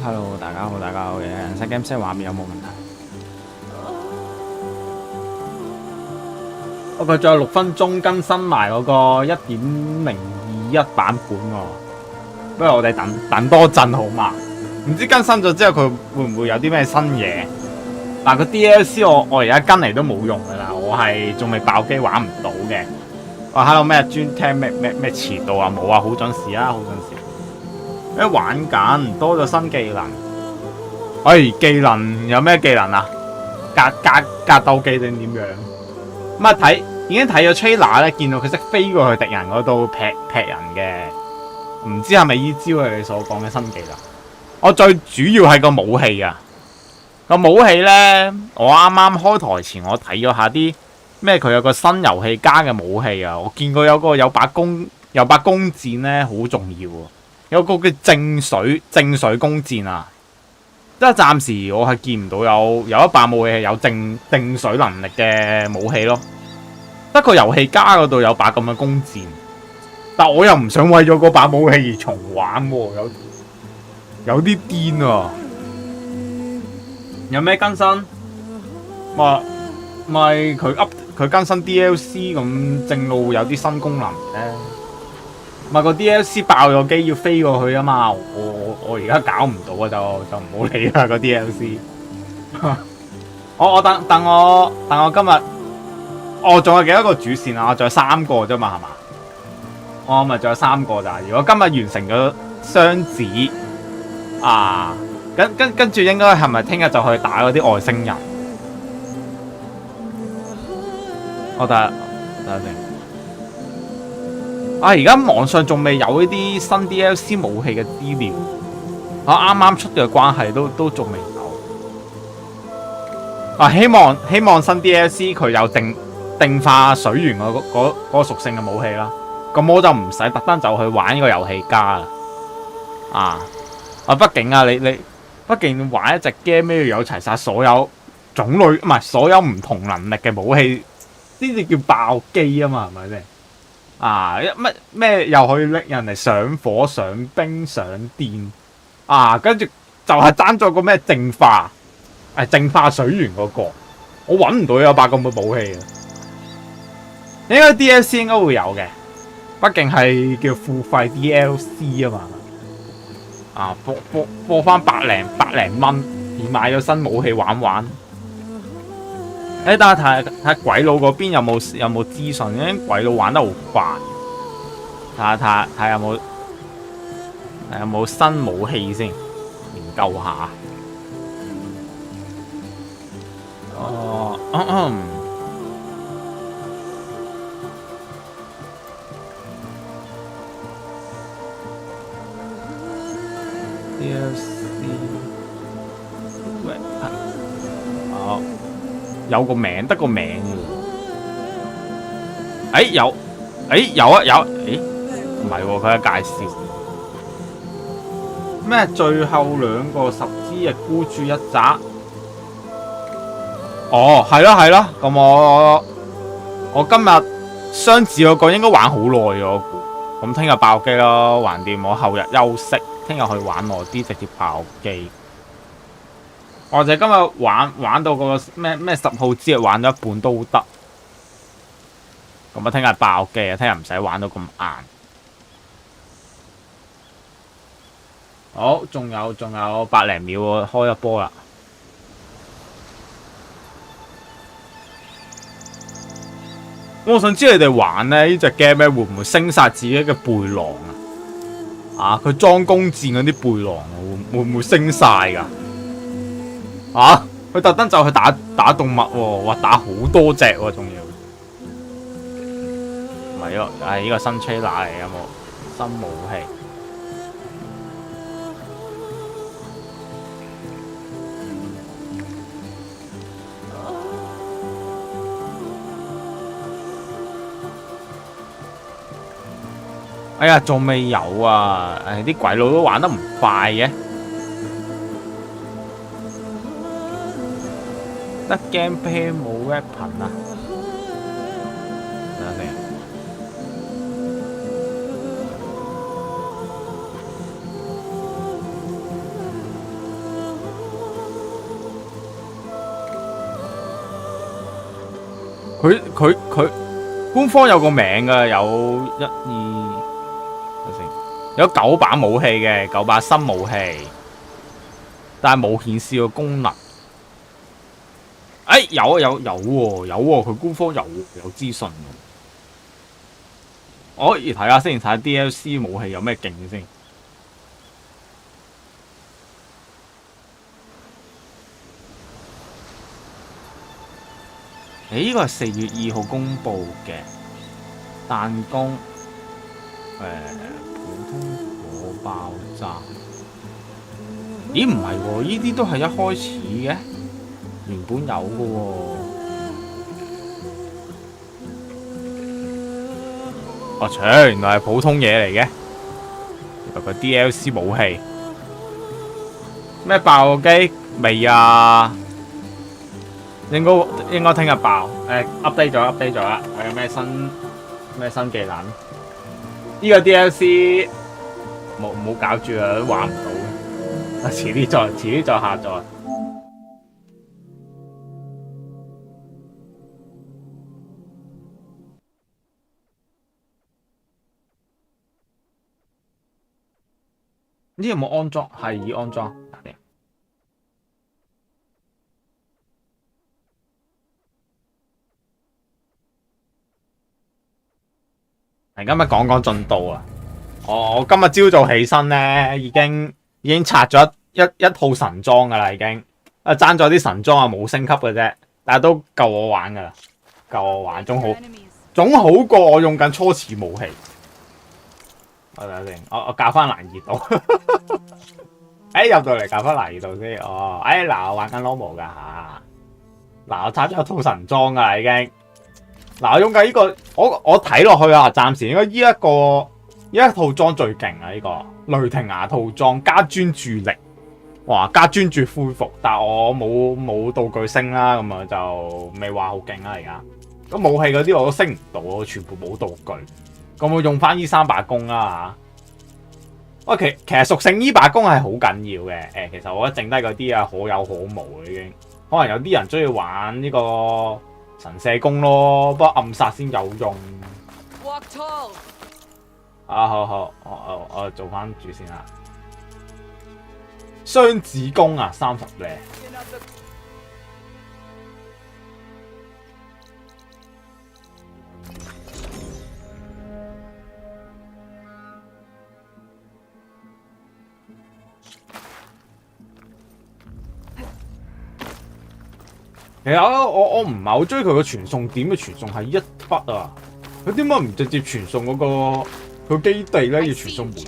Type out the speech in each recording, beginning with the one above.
hello， 大家好嘅，新 game 新畫面有冇問題？不過仲有6分鐘更新埋嗰個 1.021 版本喎，不如我哋等多陣好嘛？唔知更新咗之後佢會唔會有啲咩新嘢？嗱個 DLC 我而家跟嚟都冇用噶啦，我係仲未爆機玩唔到嘅。hello 咩專聽咩遲到啊？冇啊，好準時啊，好準時。玩緊多咗新技能，技能有咩技能啊？格鬥技定點樣？咁啊已經睇咗 trailer 咧，見到佢識飛過去敵人嗰度劈人嘅，唔知係咪依招係你所講嘅新技能？我最主要係個武器啊，個武器咧，我啱啱開台前我睇咗下啲咩，佢有個新遊戲加嘅武器啊，我見過有把弓箭咧，好重要啊。有個叫正水弓箭啊，即係暫時我係見唔到有一把武器係有正水能力嘅武器咯。得個遊戲家嗰度有把咁嘅弓箭，但我又唔想為咗嗰把武器而重玩喎，有啲癲啊！有咩更新？咪佢更新 DLC 咁，正路有啲新功能咧。咪個 DLC 爆咗機要飛過去啊嘛！我而家搞唔到啊，就唔好理啦個 DLC。我等我今日，仲有幾多個主線啊？我仲有3個啫嘛，係嘛？我咪仲有3個咋？如果今日完成咗雙子啊，跟住應該係咪聽日就去打嗰啲外星人？我等下先。而家網上仲未有呢啲新 DLC 武器嘅資料，我啱啱出嘅關係都仲未有。希望新 DLC 佢有淨化水源嗰個屬性嘅武器啦，咁我就唔使特登就去玩呢個遊戲家啦。畢竟你畢竟玩一隻 game 要有齊晒所有種類，唔係所有唔同能力嘅武器，先至叫爆機啊嘛，係咪先？咩又可以拎人嚟上火、上冰、上電跟住就係爭咗個咩淨化水源嗰個，我揾唔到有把咁嘅武器啊！應該 DLC 應該會有嘅，畢竟係叫付費 DLC 啊嘛。播翻百零蚊而買咗新武器玩。等下睇鬼佬嗰邊有冇資訊，因為鬼佬玩得好快。睇下有冇新武器先，研究下。DLC 喂，有個名，得個名嘅。有啊，唔係喎，佢係介紹咩？最後2個10支嘅孤注一擲。係咯。咁我今日雙子嗰個應該玩好耐嘅，我估。咁聽日爆機咯，橫掂我後日休息，聽日去玩耐啲，直接爆機。或者今日玩到個咩10號之日玩咗一半都得。咁聽日爆機啊！聽日唔使玩到咁晏。好，仲有8零秒喎，開一波啦。我想知你哋玩呢隻 game 會唔會升晒自己嘅背囊啊？佢裝弓箭嗰啲背囊會唔會升晒噶？佢特登就去打動物喎，哇！打好多隻喎，仲要。唔係呢個新 trailer 嚟，有冇新武器。哎呀，仲未有啊！誒，啲鬼佬都玩得唔快嘅，得 gameplay 冇 weapon 啊！等下先，佢官方有個名㗎，有1、2。有9把武器嘅，9把新武器，但係冇顯示個功能。誒，有喎，佢官方有資訊嘅。我可以睇下先，睇下 DLC 武器有咩勁先。呢個係4月2號公佈嘅彈弓，普通火爆炸，咦唔係喎？呢啲都係一開始嘅，原本有嘅喎。我切，原來係普通嘢嚟嘅，原來個 DLC 武器。咩爆機未啊？應該聽日爆。update 咗啦。我有咩新技能？呢個 DLC 冇搞住啊，都玩唔到。遲啲再下載。呢有冇安裝？係已安裝。今日講進度啊！我今日朝早起身咧，已經拆咗一套神裝噶啦，已經爭咗啲神裝啊，冇升級嘅啫，但係都夠我玩噶啦，夠我玩，總好過我用緊初始武器。我睇下先，我校翻難易度。入到嚟校翻難易度先。嗱，我玩緊 normal 噶吓。嗱，我拆咗一套神裝噶啦，已經。嗱，我用緊呢個，我睇落去啊，暫時應該呢一套裝最勁啊！呢個雷霆牙套裝加專注力，哇，加專注恢復，但係我冇道具升啦，咁啊就未話好勁啦而家。咁武器嗰啲我都升唔到，我全部冇道具。咁我用翻呢3把弓啦嚇。其實屬性呢把弓係好緊要嘅。其實我覺得剩低嗰啲啊可有可無已經。可能有啲人中意玩呢個神射弓咯，不過暗殺先有用。好，我做翻住先啦。雙子弓啊，30咧。其實我唔係好中意佢個傳送點嘅傳送係1筆啊！佢點解唔直接傳送嗰個基地咧？要傳送門口。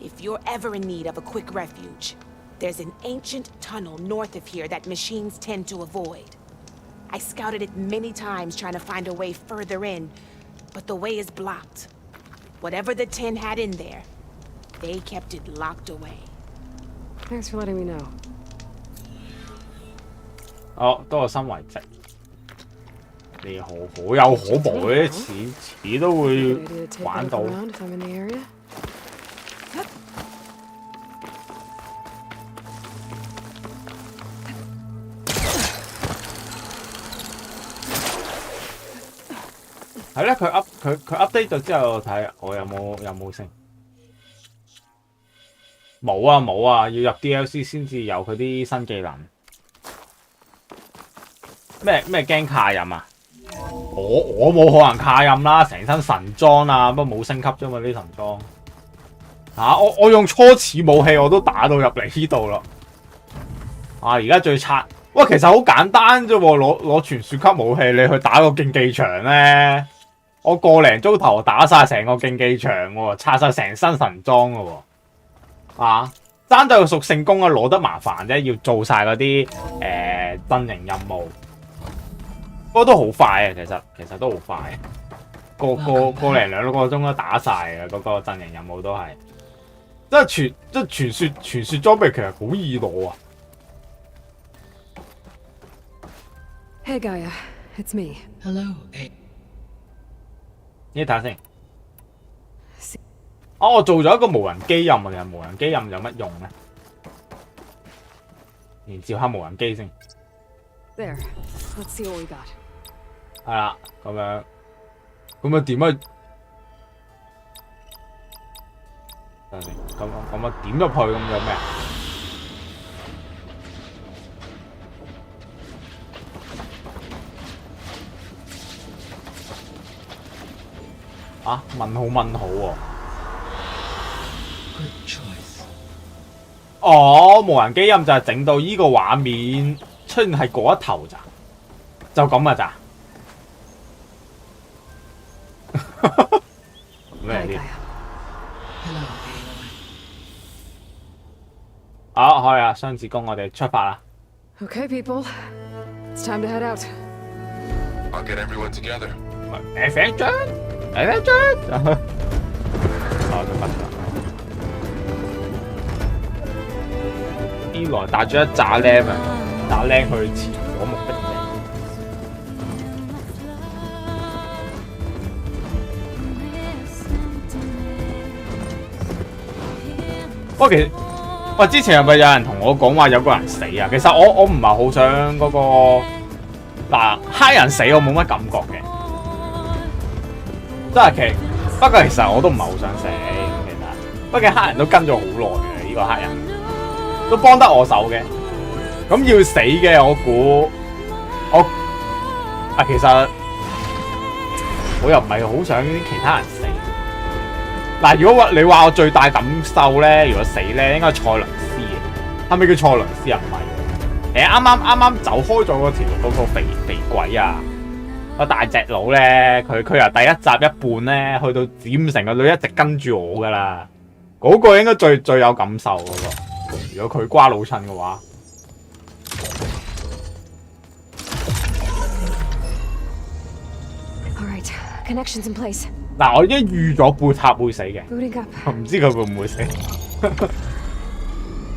If you're ever in need of a quick refuge, there's an ancient tunnel north of here that machines tend to avoid. I scouted it many times trying to find a way further in, but the way is blocked. Whatever the 10 had in there, they kept it locked away. Thanks for letting me know. 多個新遺跡，你可有可無嘅，遲都會玩到。係咧，佢 update 咗之後睇我有冇升？冇啊，要入 DLC 先至有佢啲新技能。咩驚卡任啊？我冇可能卡任啦，成身神裝啊，不過冇升級啫嘛啲神裝。我用初始武器我都打到入嚟呢度啦。而家最差喂，其實好簡單啫喎，攞傳說級武器你去打個競技場咧，我個零鐘頭打晒成個競技場喎，拆晒成身神裝嘅喎，啊！爭對個屬性弓啊，攞得麻煩啫，要做晒嗰啲陣營任務，不過都好快啊，其實都好快，個零兩個鐘都打晒嘅嗰個陣營任務都係，傳說裝備其實好易攞啊。Hey, Gaia. It's me. Hello, 呢睇下先。我做咗一個無人機任啊，無人機任有乜用咧？連照下無人機先。There. Let's see what we got. 係啦，咁啊點啊？等陣先，咁啊點入去咁有咩啊？啊，問號喎。good choice. 哦，無人機音就係整到依個畫面出現係嗰一頭咋，就咁啊咋？咩啲？ Hello, 好，可以啊，雙子宮，我哋出發啦。 Okay, people. It's time to head out. I'll get everyone together. Adventure，好，就翻嚟啦。呢來帶住一紮僆啊，打僆去前往目的地。不過喂，之前係咪有人同我講話有個人死啊？其實我唔係好想嗰個黑人死，我冇乜感覺嘅。真係不過其實我都唔係好想死，其實，畢竟黑人都跟咗好耐嘅，呢個黑人都幫得我手嘅。咁要死嘅，我估其實我又唔係好想其他人死。嗱，如果你話我最大感受咧，如果死咧，應該係賽倫斯嘅，係咪叫賽倫斯啊？唔係，啱啱走開咗嗰個肥鬼啊！個大隻佬咧，佢由第一集一半咧，去到紫城個女一直跟住我噶啦，嗰個應該最有感受嗰個。如果佢瓜老襯嘅話， All right. Connections in place. 嗱，我已經預咗貝塔會死嘅， Booting up. 唔知佢會唔會死？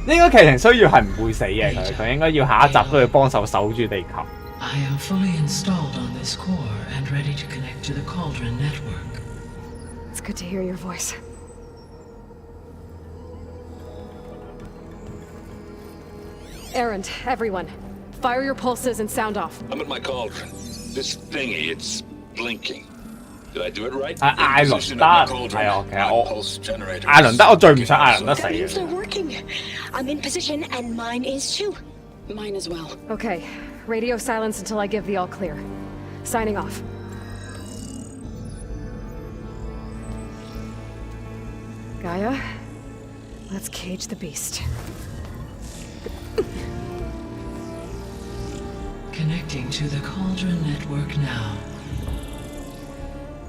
應該劇情需要係唔會死嘅，佢應該要下一集都要幫手守住地球。 I am fully installed on this core and ready to connect to the Cauldron network. It's good to hear your voice. Errand, everyone. Fire your pulses and sound off. I'm at my cauldron. This thingy, it's blinking. Did I do it right? 艾倫 Position 德 of my cauldron. 係啊，其實 My pulse generator 艾倫德我最唔想艾倫德死 That 嘅 means。they're working. I'm in position, and mine is too. Mine as well. Okay. Radio silence until I give the all clear. Signing off. Gaia, let's cage the beast. Connecting to the Cauldron network now.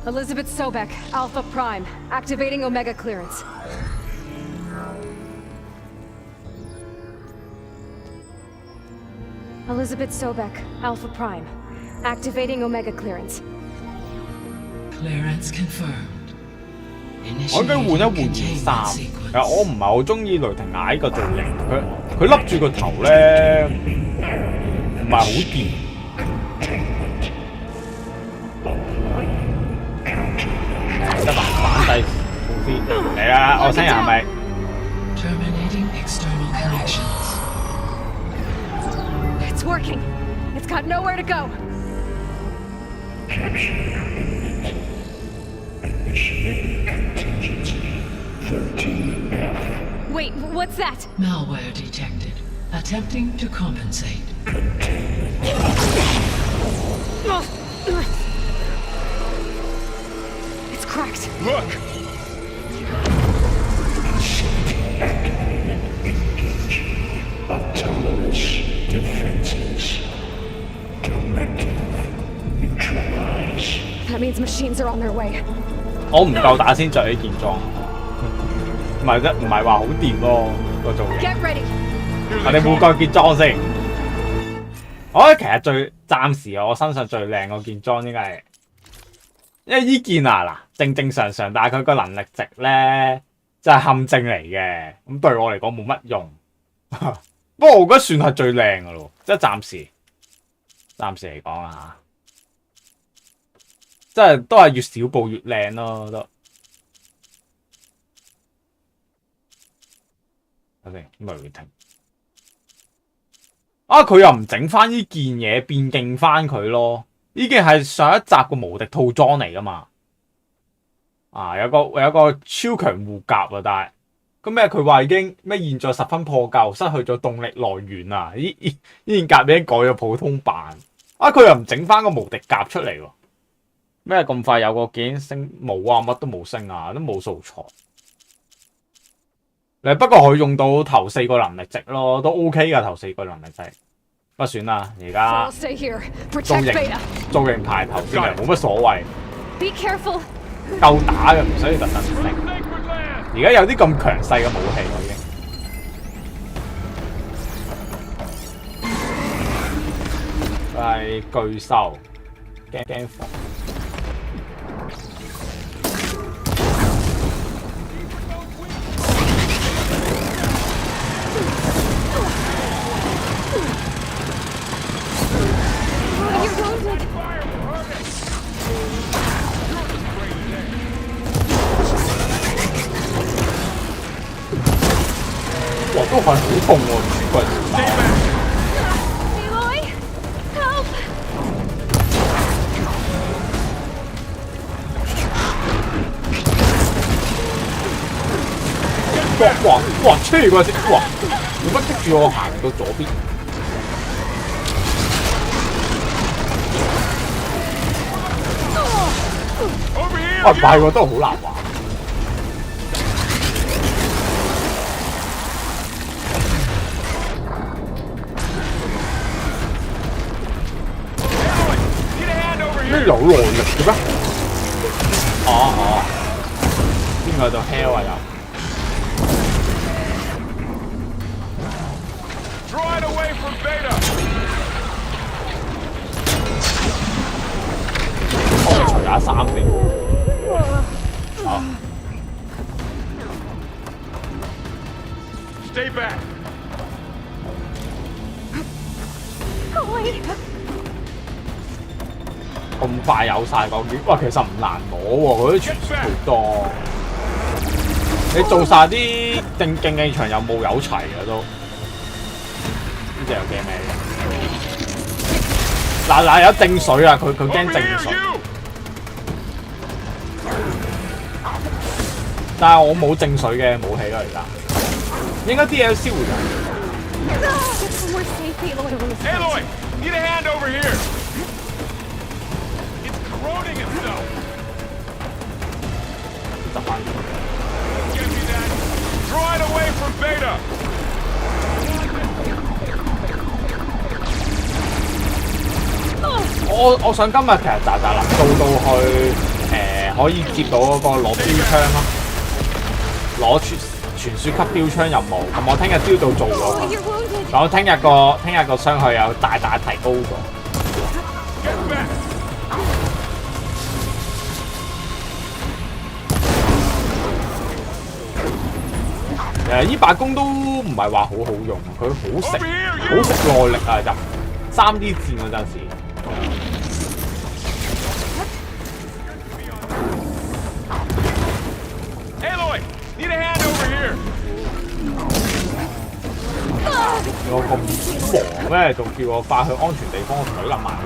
Elizabeth Sobek, Alpha Prime, activating Omega clearance. Elizabeth Sobek, Alpha Prime, activating Omega clearance. Clearance confirmed. 我應該換一換件衫。其實我唔係好中意雷霆牙呢個造型，佢笠住個頭咧唔係好掂。得啦，反低好啲嚟啦！我新人係咪？ Terminating external connections. It's working. It's got nowhere to go. Wait, what's that? Malware detected. Attempting to compensate. It's cracked. Look! Autonomous defenses. That means machines are on their way. 我唔夠打先着呢件裝，唔係話好掂咯個造型。 Get ready. 我哋換個件裝先。我覺得其實暫時我身上最靚嗰件裝應該係，因為依件啊嗱正常，但係佢個能力值咧就係陷阱嚟嘅，咁對我嚟講冇乜用。不過我覺得算係最靚嘅咯，即係暫時嚟講啊嚇，即係都係越少部越靚咯都。睇先，咪會停。啊！佢又唔整翻呢件嘢變勁翻佢咯，呢件係上一集個無敵套裝嚟噶嘛。啊，有個超強護甲啊，但係咁咩？佢話已經咩？現在十分破舊，失去咗動力來源啊！呢件甲已經改咗普通版。啊！佢又唔整翻個無敵甲出嚟喎。咩咁快有個件升冇啊？乜都冇升啊，都冇素材。不過佢用到頭4個能力值咯，都 OK 噶頭4個能力值。不過算啦，而家造型排頭先嚟，冇乜所謂。Be careful. 夠打嘅，唔需要特登升。而家有啲咁強勢嘅武器我已經。係巨獸，驚火。哇，都係好痛喎！唔知佢係點打。哇！黐嗰隻，哇！做乜棘住我行到左邊？唔係喎，都好難玩。咩有耐力嘅咩？哦，邊個就 hell 啊又？我除下衫先。好。Stay back。咁快有晒個件，哇！其實唔難攞喎，佢啲傳說好多。你做晒啲競技場有冇有齊嘅都？呢隻有驚咩嘅？嗱有正水啊！佢驚正水。但係我冇正水嘅武器啦，而家應該 DLC 會有。Aloy, need a hand over here. It's corroding itself. 執翻。Give me that. Draw it away from Beta. 我想今日其實咋能做到去可以接到嗰個攞標槍咯，攞傳說級標槍任務。咁我聽日朝早做咗，我聽日個傷害有大提高咗。呢把弓都唔係話好好用，佢好食耐力啊！入3D 戰嗰陣時。Need a hand over here. 我咁忙咩？仲叫我快去安全地方，我懟冧埋佢。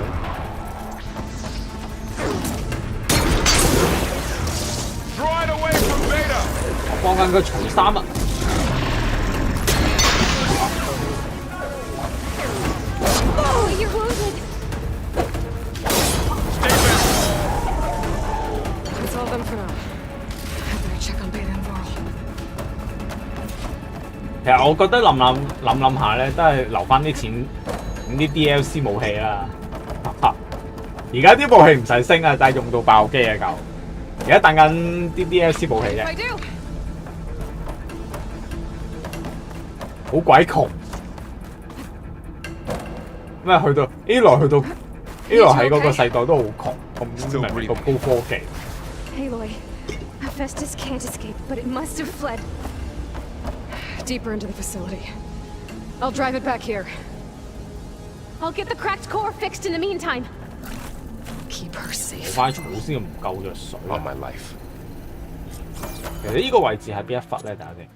我幫緊佢除衫啊！其實我覺得諗下咧，都係留翻啲錢整啲 DLC 武器啦。而家啲武器唔使升啊，但係用到爆機啊夠。而家等緊啲 DLC 武器啫，好鬼窮。咩去到 A 羅喺嗰個世代都好窮，咁明個高科技。Aloy, Hephaestus can't escape, but it must have fled. Deeper into the facility. I'll drive it back here. I'll get the cracked core fixed in the meantime. Keep her 攞 safe. 翻草先唔夠藥水。 On my life. 其實呢個位置係邊一忽咧？大家先。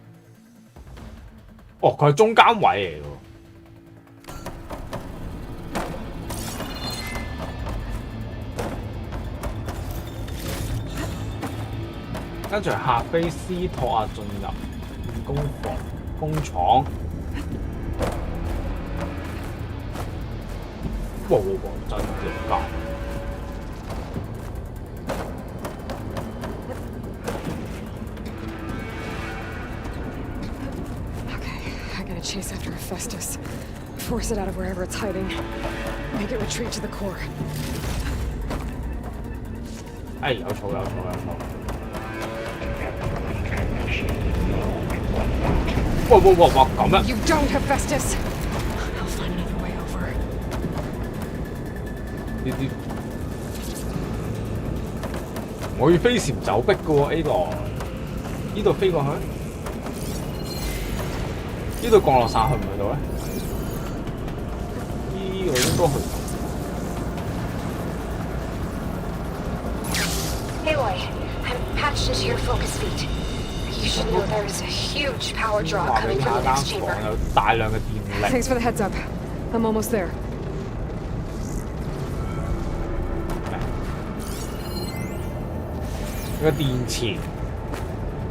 哦，佢係中間位嚟嘅喎。跟住夏菲斯托亞進入工廠。哇！真條街。I gotta chase after Hephaestus. Force it out of wherever it's hiding. Make it retreat to the core. 哎，有錯。哇！咁樣。 You don't, Hephaestus! I'll find another way over. 呢啲我要飛檐走壁嘅喎 A 羅，呢度飛過去，呢度降落傘去唔去到咧？呢個應該去到。 Aloy, I'm patched into your focus feed. You should know there's a huge power draw 話俾 coming 你 from 聽， the 間 next 房 chamber. 有大量嘅電力。 Thanks for the heads up. I'm almost there. 有個電池，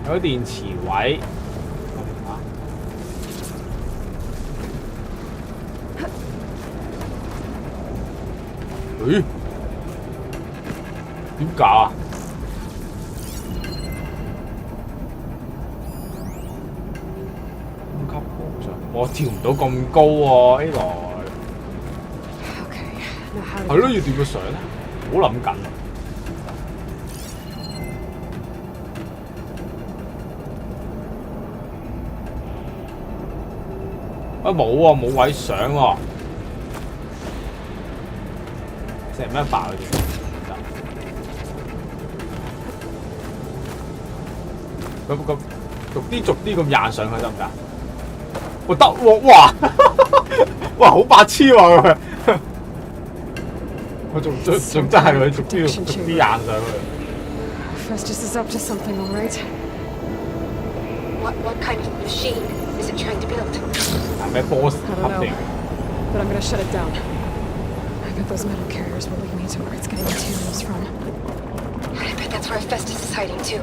有個電池位。誒？點搞啊？ 我跳唔到咁高喎 A 羅， Okay, now how 係 do 咯，要點樣上咧？好諗緊。啊冇喎，冇位上喎，成咩爆嗰啲？咁逐啲咁壓上去得唔得？ 我得喎，哇！哇，好白痴喎佢，我仲真係佢逐啲硬上去。Hephaestus is up to something, all right? What kind of machine is it trying to build? 係咩 boss I don't 合 know, 定？ but I'm gonna shut it down. I bet those metal carriers will lead me to where it's getting materials from. I bet that's where Hephaestus is hiding too.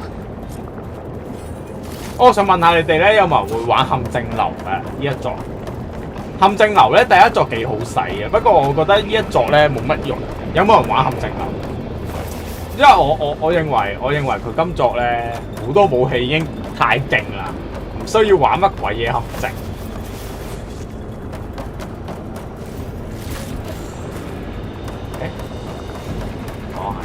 我想問下你哋咧，有冇人會玩陷阱流嘅呢一座？陷阱流咧第一座幾好使嘅，不過我覺得呢一座咧冇乜用。有冇人玩陷阱流？因為我認為佢今作咧好多武器已經太勁啦，唔需要玩乜鬼嘢陷阱。哦係。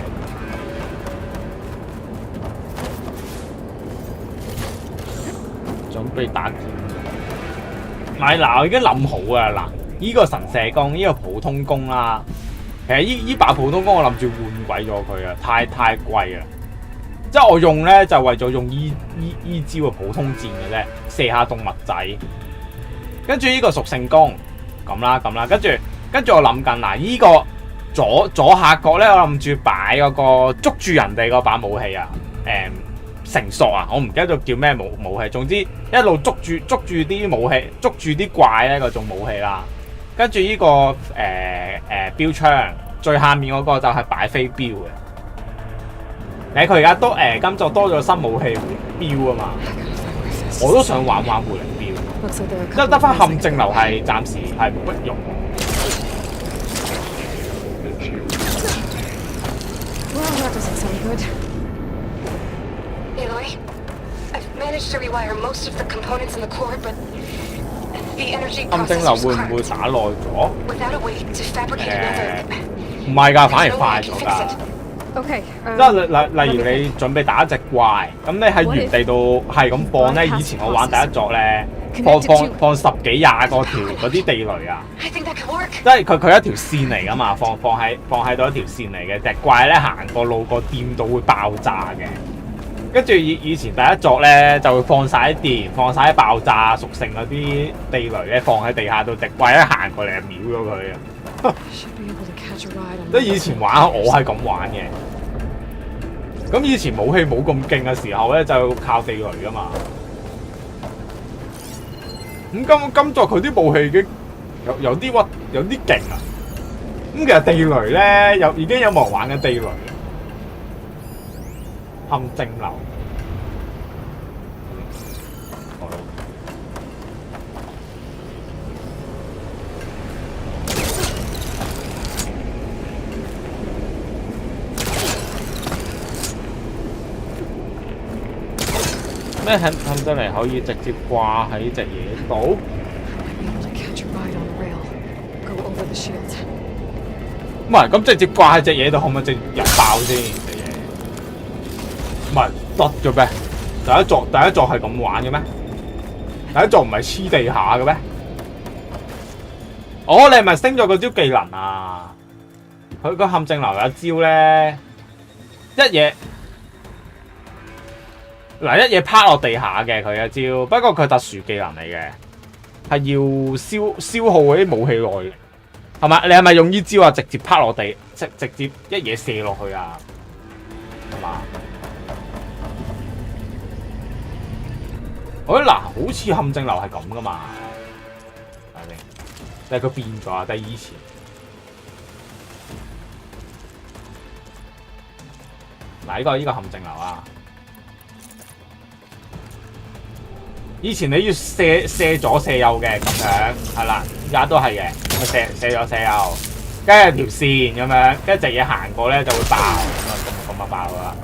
準備打劍，唔係嗱，我已經諗好啊嗱，依個神射弓，依個普通弓啦，其實依把普通弓我諗住換鬼咗佢啊，太貴啦，即係我用咧就為咗用依招嘅普通箭嘅啫，射下動物仔，跟住依個屬性弓咁啦，跟住我諗緊嗱，依個左下角咧，我諗住擺嗰個捉住人哋嗰把武器啊，繩索啊，我唔記得咗叫咩武器，總之一路捉住啲武器，捉住啲怪咧嗰種武器啦。跟住呢個標槍，最下面嗰個就係擺飛鏢嘅。佢而家都今作多咗新武器標啊嘛，我都想玩回力鏢，因為得翻陷阱流係暫時係冇乜用。 Well, that doesn't sound good. Aloy, I've managed to rewire most of the components in the core, but the energy 陷阱流 processor's 會唔會 cracked. 打耐咗？ Without a way to fabricate another, 唔係㗎，反而快咗㗎。 Okay. 即係例如你準備打一隻怪，咁你喺原地度係咁放咧。以前我玩第一作咧，放10幾20個條嗰啲地雷啊，即係佢一條線嚟㗎嘛，放喺度一條線嚟嘅，隻怪咧行過路過掂到會爆炸嘅。跟住以前第一作咧就會放晒啲電，放晒啲爆炸屬性嗰啲地雷咧，放喺地下度，隻怪一行過嚟就秒咗佢啊！即係以前玩我係咁玩嘅，咁以前武器冇咁勁嘅時候咧，就靠地雷噶嘛。咁今作佢啲武器已經有啲勁啊！咁其實地雷咧已經有冇人玩緊地雷？陷阱流。咩陷阱嚟可以直接掛喺隻嘢度？唔係，咁直接掛喺隻嘢度，可唔可以直接入爆先？隻嘢唔係得嘅咩？第一座係咁玩嘅咩？第一座唔係黐地下嘅咩？哦，你係咪升咗嗰招技能啊？佢個陷阱流有一招咧，一嘢趴落地下嘅佢一招，不過佢特殊技能嚟嘅，係要消耗嗰啲武器耐力，係咪？你係咪用呢招啊？直接趴落地，直接一嘢射落去啊？係嘛？我覺得嗱，好似陷阱流係咁噶嘛，係咪？但係佢變咗啊！但係以前嗱，呢個陷阱流啊！以前你要射左射右嘅咁樣，係啦，而家都係嘅，射左射右，跟住條線咁樣，跟住隻嘢行過咧就會爆，咁啊爆啦！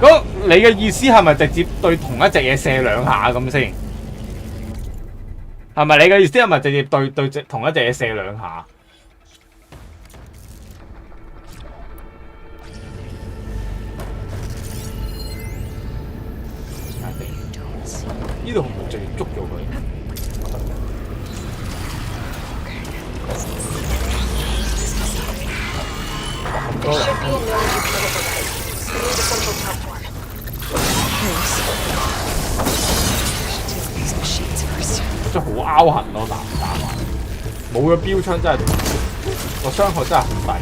咁你嘅意思係咪直接對同一隻嘢射2下咁先？係咪你嘅意思係咪直接對同一隻嘢射2下？呢度係咪直接捉咗佢？真係好拗痕咯，打冇咗標槍真係個傷害真係好低。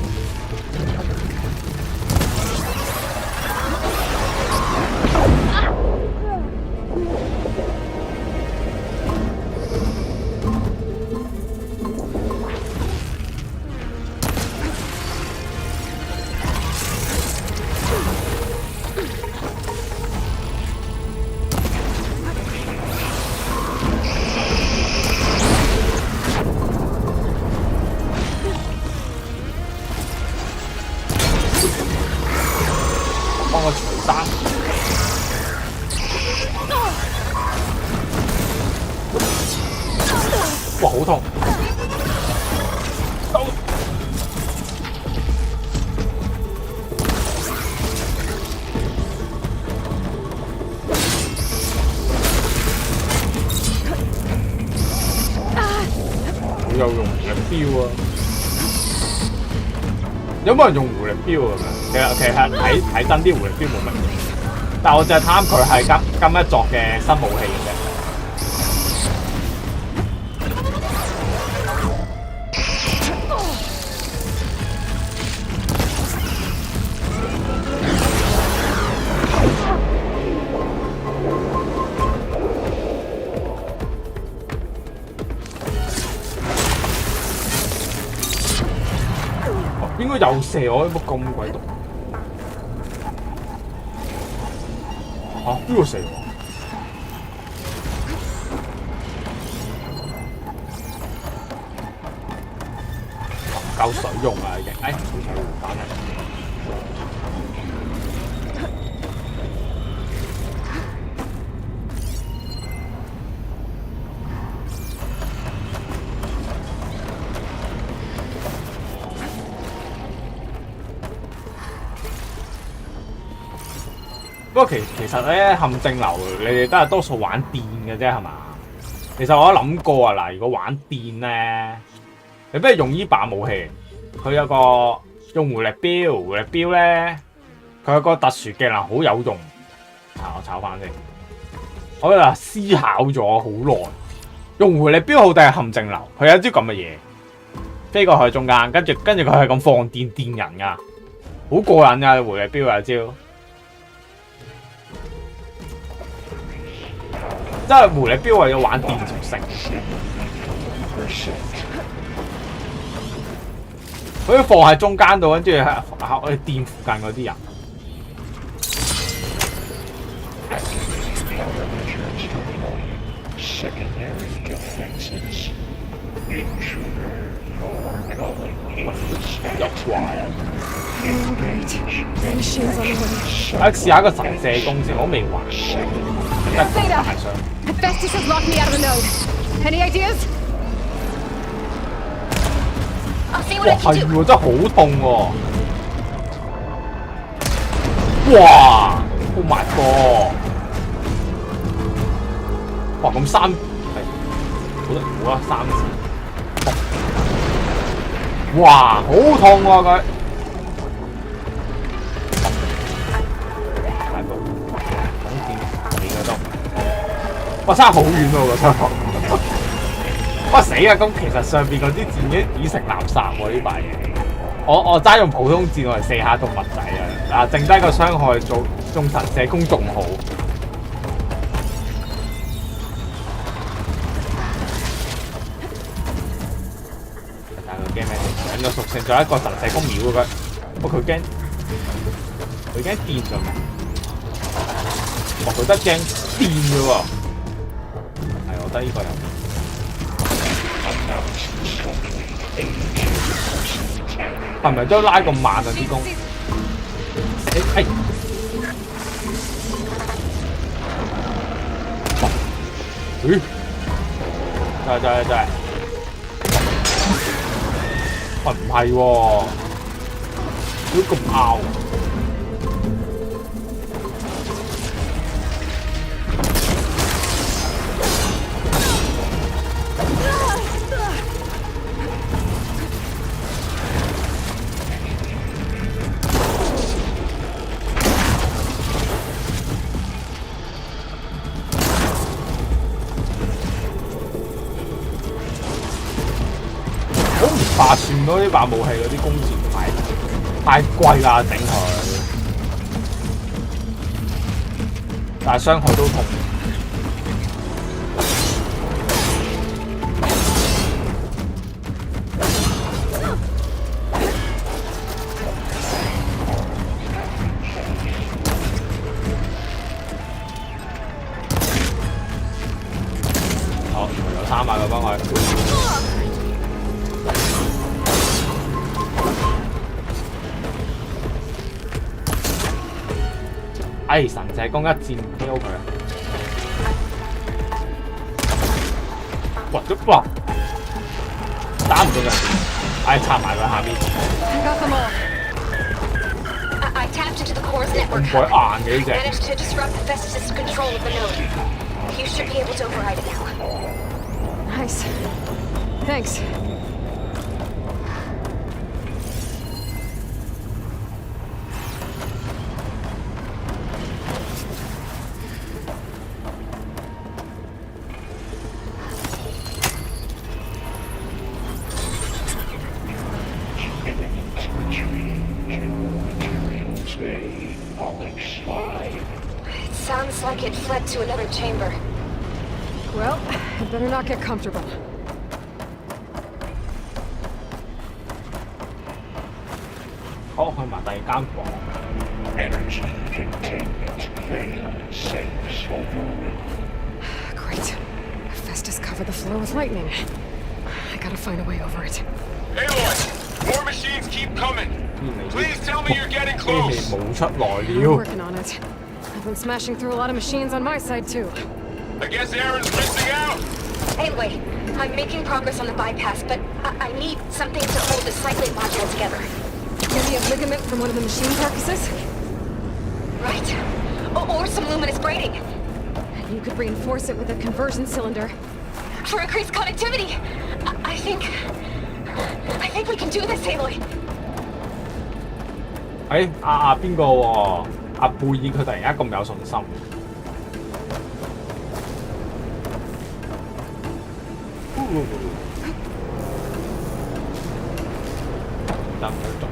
幫我除衫。哇，好痛！好有用狐狸標啊！有冇人用狐狸標啊？其實睇真啲狐狸標冇乜嘢，但我就係貪佢係今一作嘅新武器嘅啫。應該又射我，乜咁鬼毒？嚇，邊個射我？唔夠水用啊！已經，好彩打人。不過其實咧陷阱流你哋都係多數玩電嘅啫係嘛？其實我諗過啊嗱，如果玩電咧，你不如用呢把武器，佢有個用回力鏢，回力鏢咧佢有個特殊技能好有用。我炒翻先，我嗱思考咗好耐，用回力鏢好定係陷阱流？佢有一招咁嘅嘢，飛過去中間，跟住佢係咁放電人噶，好過癮噶回力鏢有一招。即係回力鏢為咗玩電屬性，佢要放喺中間度，跟住去電附近嗰啲人。試下個神射攻先，我未玩。Hephaestus has locked me out of the node. Any ideas? I'll see 哇 what I 係 can do. 喎，真係好痛喎！哇 ！Oh my god！ 哇咁三係好得好啊三字，哇好痛喎佢！大佬講電你嘅都，哇差好遠喎個槍頭！哇死啊！咁其實上邊嗰啲箭已經已成垃圾喎呢把嘢。我齋用普通箭我嚟射下動物仔啊！剩低個傷害做中神射攻仲好。但係佢驚咩？兩個屬性仲有一個神射攻秒嘅佢，不過佢驚電㗎嘛？哇！佢得驚電嘅喎。係我覺得呢個有。係咪都拉咁慢啊啲弓？哎！咦？真係！喂唔係喎，點解咁拗？划算咯！呢把武器嗰啲弓箭太貴啦，整佢，但係傷害都痛。好，有3把嘅幫佢。神射弓一箭 KO 佢啊！哇！打唔到人，插埋佢下邊。I tapped into the core's network. 咁鬼硬嘅呢隻。Managed to disrupt Hephaestus' control of the node. You should be able to override it now. Nice. Thanks. Sounds like it fled to another chamber. Well, I better not get comfortable. 好，去埋第二間房。Great. Hephaestus covered the floor with lightning. I gotta find a way over it. Aloy, more machines keep coming. Please tell me you're getting close. 冇出來 I'm 了。 working on it. I've been smashing through a lot of machines on my side, too. I guess Aaron's missing out. Anyway, I'm making progress on the bypass, but I need something to hold the cycling module together. Maybe a ligament from one of the machine carcasses? Right. Or some luminous braiding. And you could reinforce it with a conversion cylinder. For increased connectivity. I think we can do this, Aloy. 邊個喎？阿貝爾佢突然間咁有信心。得唔得？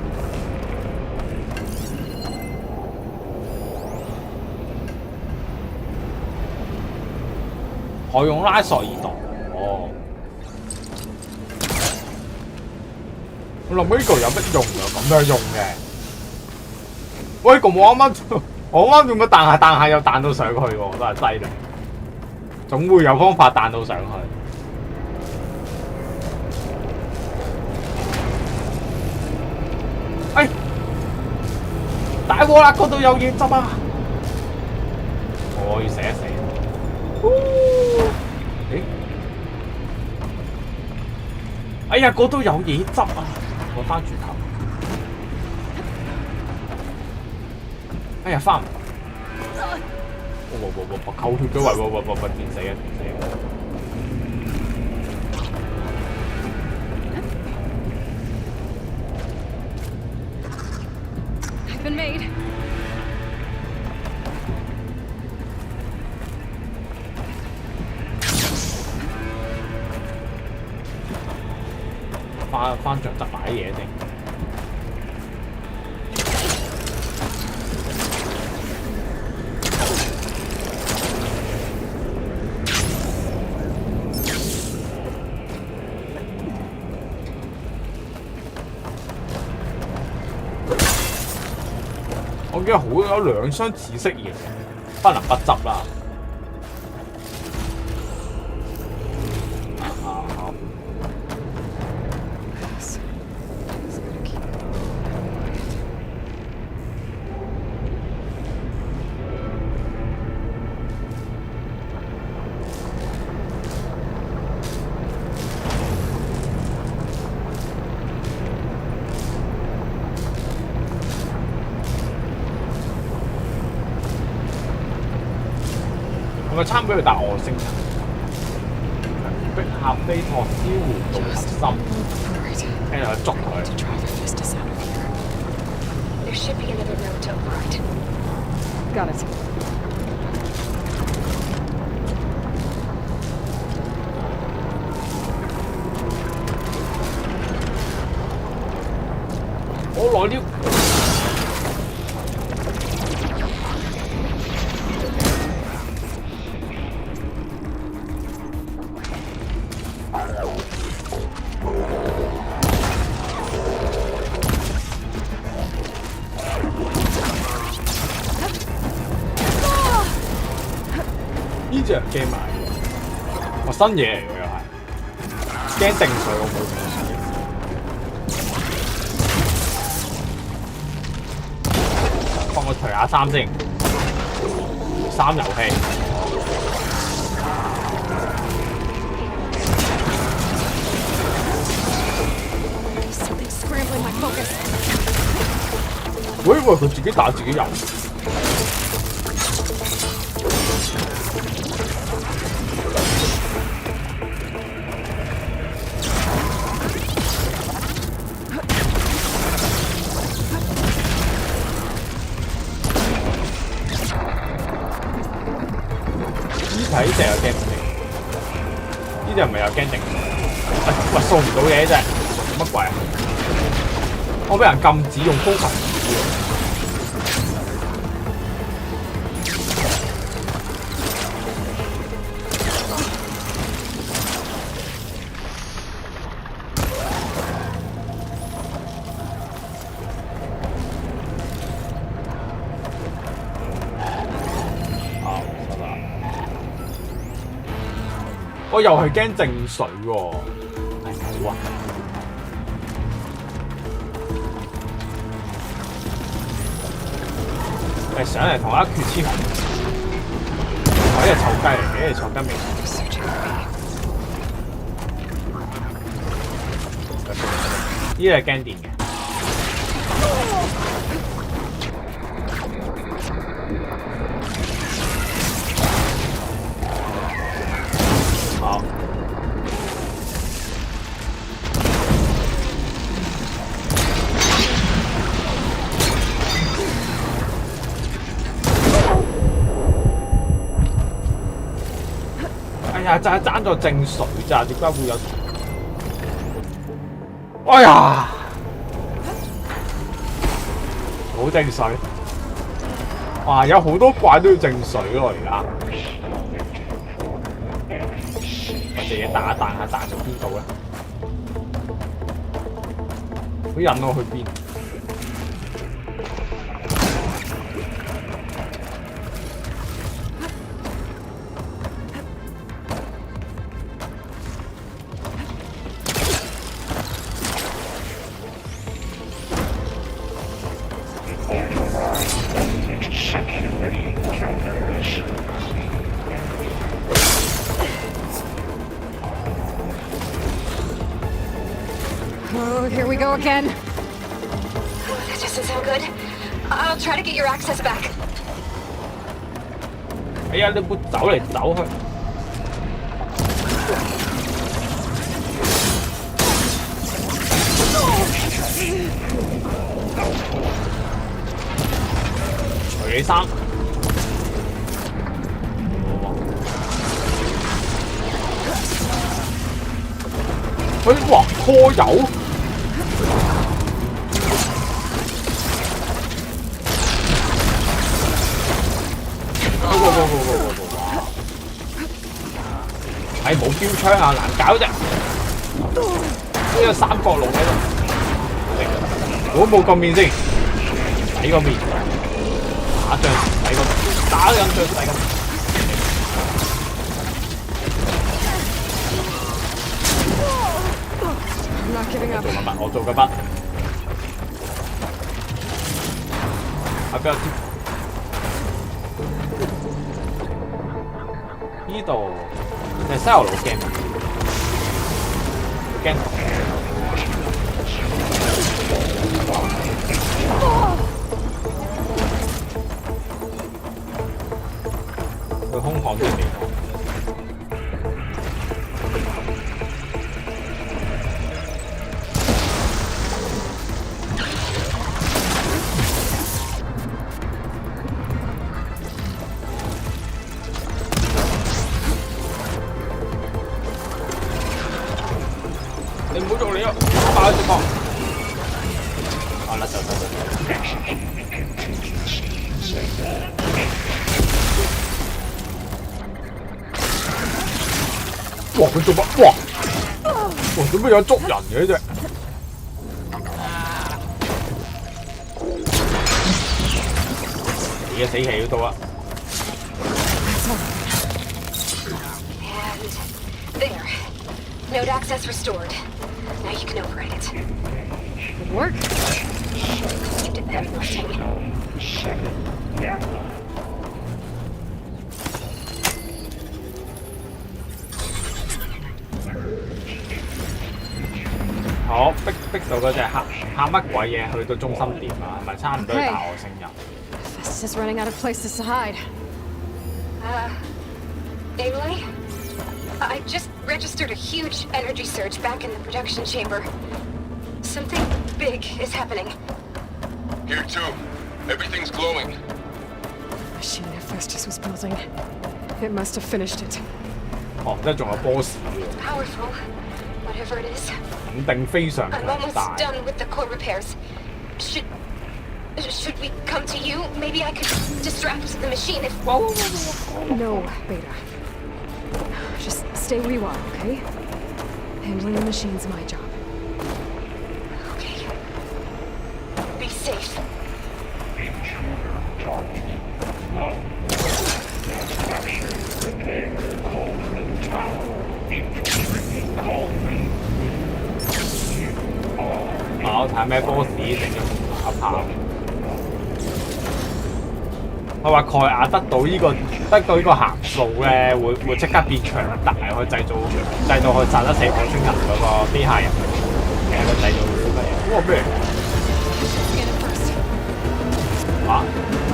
可用拉索爾度。哦。我諗呢個有乜用啊？咁樣用嘅。喂，咁我啱用咗彈下又彈到上去喎，都係犀利。總會有方法彈到上去。哎，大鑊啦！嗰度有嘢執啊！我要死一死。哎呀，嗰度有嘢執啊！我翻轉頭。哎呀，翻唔嚟！我扣血咗喂，電死啊！電死啊！ Been made. 翻着執埋啲嘢先。我記得有2箱紫色嘢，不能不執啦。我咪參俾佢打外星人，逼下飛托燒換到核心，跟住去捉佢。There should be another node to override. Got it. 我來了。 呢隻驚埋，我新嘢嚟喎又係，驚定水我冇定水。幫我除下衫先，衫遊戲。喂，佢自己打自己遊。 呢隻有驚定，呢隻唔係有驚定。喂，掃唔到嘢啫，做乜鬼啊？我俾人禁止用高級武器。我又係驚靜水喎，好啊！上嚟同我一決雌雄，我呢隻臭雞嚟嘅，呢隻臭雞味。呢隻係驚電嘅。呀，就係爭咗正水咋，點解會有？哎呀，冇正水！哇，有好多怪都要正水喎而家。我隻嘢彈一彈下，彈到邊度咧？佢引我去邊？Oh, here we go again. That doesn't sound good. I'll try to get your access back. 哎呀，你冇走嚟走去。除你衫。哇，拖油！係冇標槍啊，難搞啫！呢個三角龍喺度，我冇個面先，睇個面，打仗睇個，打緊仗睇個。我做嘅筆，啊邊有呢度係西遊路鏡，鏡佢空曠啲地方。你唔好做你啊！爆隻角。好啦，走。哇！佢做乜？哇！做乜有捉人嘅呢隻？你嘅死期嗰度啊！ And there. Node access restored. Now you can override it. Good work. You did the heavy lifting. 好，逼到嗰隻喊乜鬼嘢去到中心點啊？係咪差唔多大外星人 Festus is running out of places to hide. Aloy? I just registered a huge energy surge back in the production chamber. Something big is happening. Here too. Everything's glowing. The machine that Festus was building. It must have finished it. 哦，即係仲有 boss 嘅， Powerful. Whatever it is. 肯定非常 I'm 強 almost 大。 done with the core repairs. Should we come to you? Maybe I could distract the machine if... No, Beta. Just stay where you are, okay? Handling the machine's my job. Okay. Be safe. 我睇咩 boss 定要打炮？佢話蓋亞得到呢個函數咧，會即刻變強大，可以製造佢殺得死外星人嗰個機械人。睇佢製造啲乜嘢？哇咩？嚇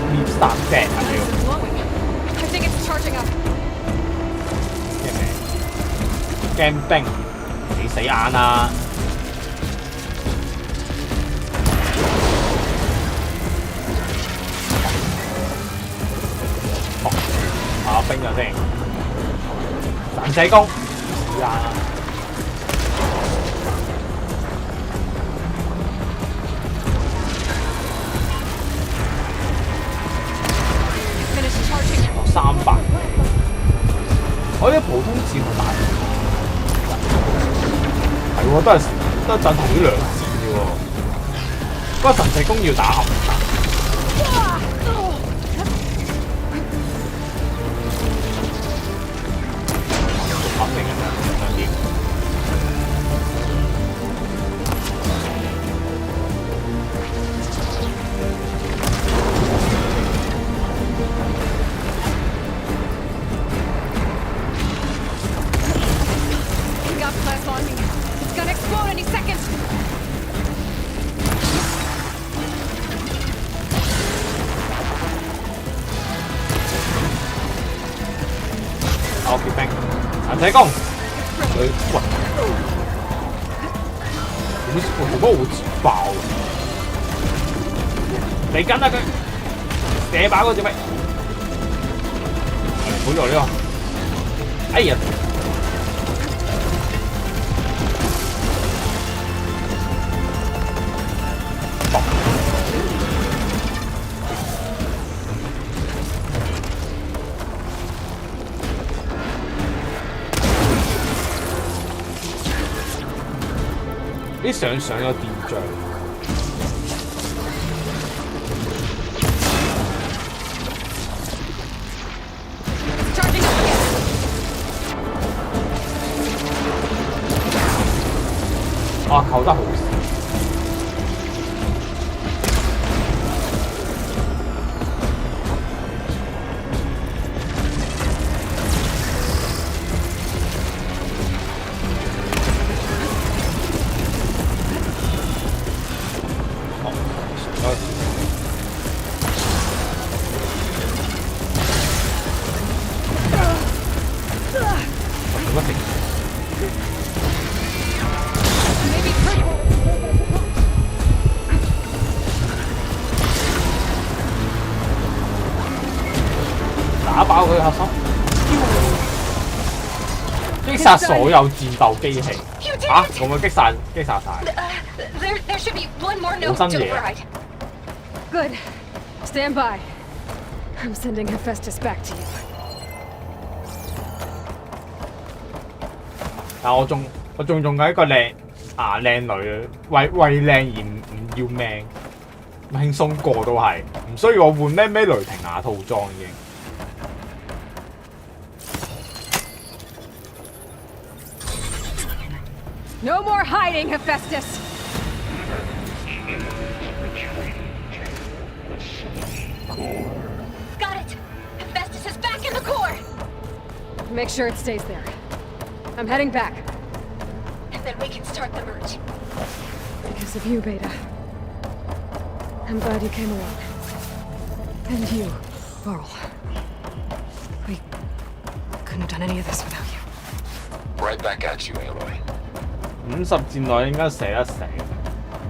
？Leap start dead 係咪？ I think it's charging up. 驚冰，你死眼啊！冰咗先，斬神社公，是啊。300，我啲普通箭我打唔到，係喎，都係陣同呢2箭嘅喎。不過神社公要打合唔打？合定嘅兩點。It's gonna explode any second! I'll be back. 神社公，喂，做乜會自爆？你跟啊佢，射爆嗰隻咩？唔好做呢個！哎呀！啲上咗電杖，啊扣得好少。打爆佢核心，擊殺所有戰鬥機器。嚇，會唔會擊殺晒？ There should be one more 冇 note 新 to 嘢。 override. Good. Stand by. I'm sending Hephaestus back to you. 但我仲用緊一個靚女，為靚而唔要命，輕鬆過都係，唔需要我換咩雷霆牙套裝已經。No more hiding, Hephaestus! Got it! Hephaestus is back in the core! Make sure it stays there. I'm heading back. And then we can start the merge. Because of you, Beta. I'm glad you came along. And you, Varl. We couldn't have done any of this without you. Right back at you, Aloy. 50箭內應該射得死，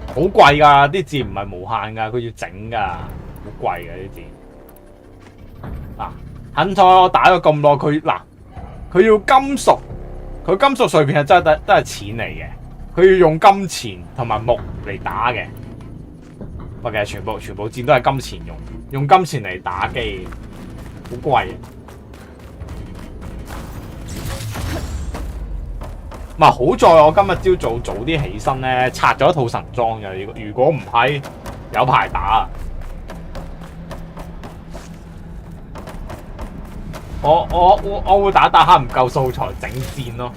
好貴㗎，啲箭唔係無限㗎，佢要整㗎，好貴㗎啲箭。肯彩我打咗咁耐，佢要金屬，佢金屬碎片係真係都係錢嚟嘅，佢要用金錢同埋木嚟打嘅。其實全部箭都係金錢用金錢嚟打機，好貴嘅。唔係好在我今日朝早啲起身咧，拆咗一套神裝嘅。如果唔係，有排打啊！我會打下唔夠素材整箭咯。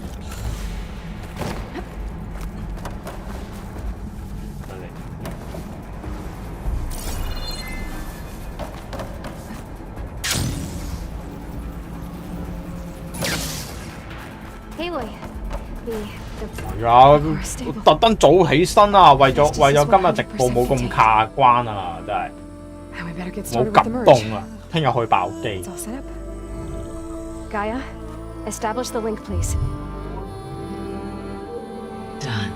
係啊，特登早起身啊，為咗今日直播冇咁卡關啊，真係冇急凍啊，聽日去爆機。Gaia, establish the link, please. Done.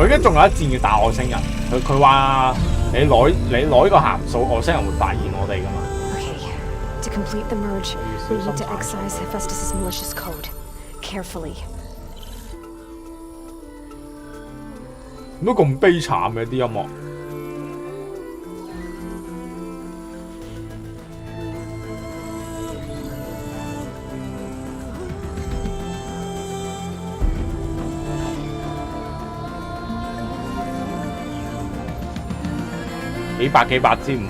佢跟仲有一戰要打外星人，佢話你攞呢個函數，外星人會發現我哋噶嘛。Okay, to complete the merge, we need to excise Hephaestus's malicious code carefully. 點解咁悲慘嘅啲音樂？幾百支唔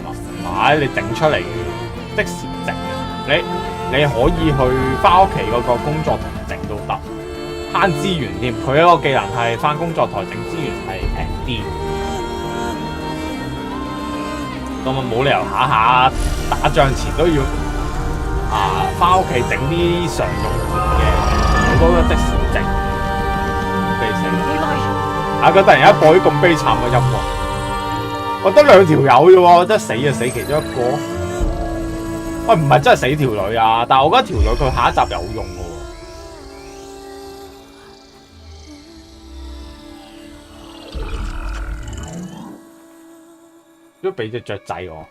係你整出嚟即時整嘅，你可以去翻屋企嗰個工作台整都得，慳資源添。佢一個技能係翻工作台整資源係平啲，咁啊冇理由下下打仗前都要翻屋企整啲常用嘅，好多都即時整，悲死！佢突然間播啲咁悲慘嘅音樂。我得2條友啫喎，真係死就死其中一個。喂，唔係真係死條女啊，但係我覺得條女佢下一集有用嘅喎。都俾隻雀仔我。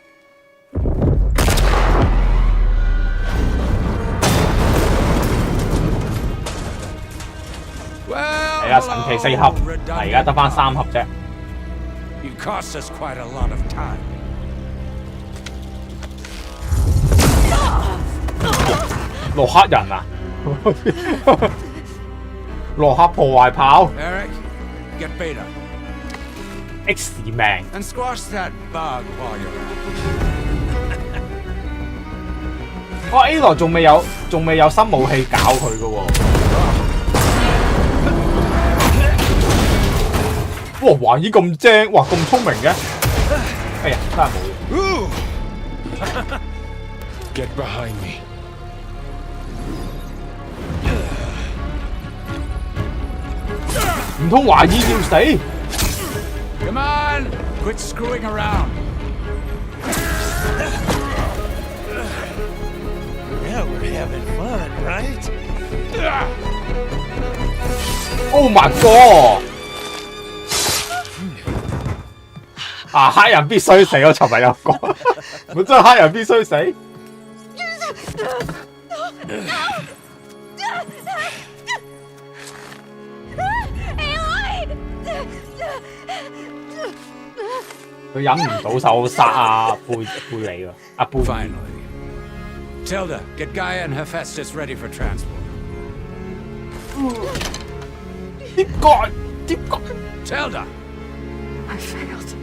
係啊，神奇4盒，而家得翻3盒啫。It costs us quite a lot of time. 洛克人啊！洛克破壞炮 Eric, get Beta. X 命 And squash that bug while you're at it. 哇 A 羅仲未有新武器搞佢嘅喎。哇！華爾咁精，哇咁聰明嘅，哎呀真係冇嘢。Get behind me. 唔通華爾要死 Come on, quit screwing around. Yeah, we're having fun, right?？Oh my god！ 黑人必須死！我尋日有講，我真係黑人必須死。佢忍唔到手殺貝利啊！貝。 Finally. Tilda, get Gaia and Hephaestus ready for transport. 點解？ Tilda! I failed.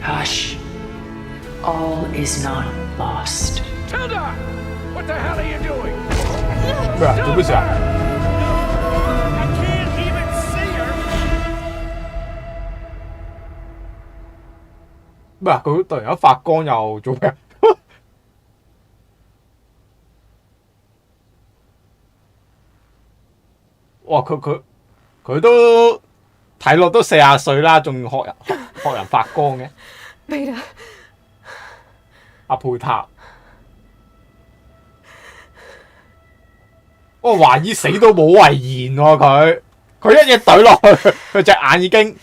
Hush. All is not lost. Tilda! What the hell are you doing? 咩啊？做咩事啊？ I can't even see her. 咩啊？佢突然間發光又做咩？哇！佢都睇落都40歲啦，仲學人發光嘅。Beta. 阿佩塔，我懷疑死都冇遺言喎佢一嘢懟落去，佢隻眼已經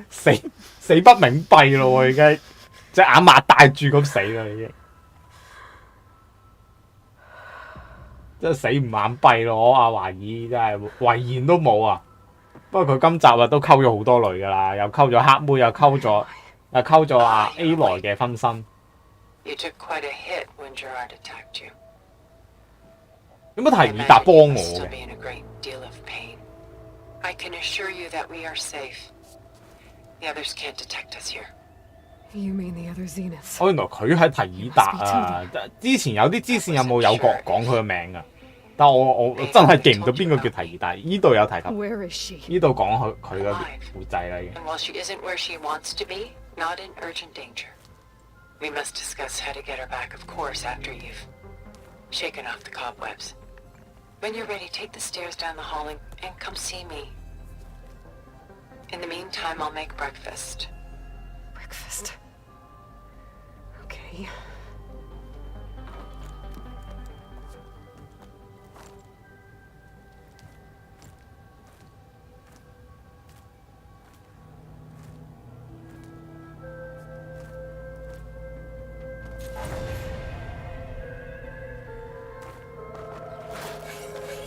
死不明閉咯喎，已經隻眼擘大住咁死啦已經，真係死唔眼閉咯！阿懷疑真係遺言都冇啊！不過佢今集都溝咗好多女噶啦，又溝咗黑妹，又溝咗阿 A 來嘅分身。 You took quite a hit when Gerard attacked you. 有乜提爾達幫我嘅？ I can assure you that we are safe. The others can't detect us here. You mean the other Zeniths? 原來佢係提爾達啊！之前有啲支線有冇講佢嘅名啊？但我真係記唔到邊個叫提爾達。呢度有提及。 Where is she? 呢度講佢嘅故仔啦已經。 And while she isn't where she wants to be, not in urgent danger. We must discuss how to get her back, of course, after you've shaken off the cobwebs. When you're ready, take the stairs down the hall and come see me. In the meantime, I'll make breakfast. Breakfast. Okay.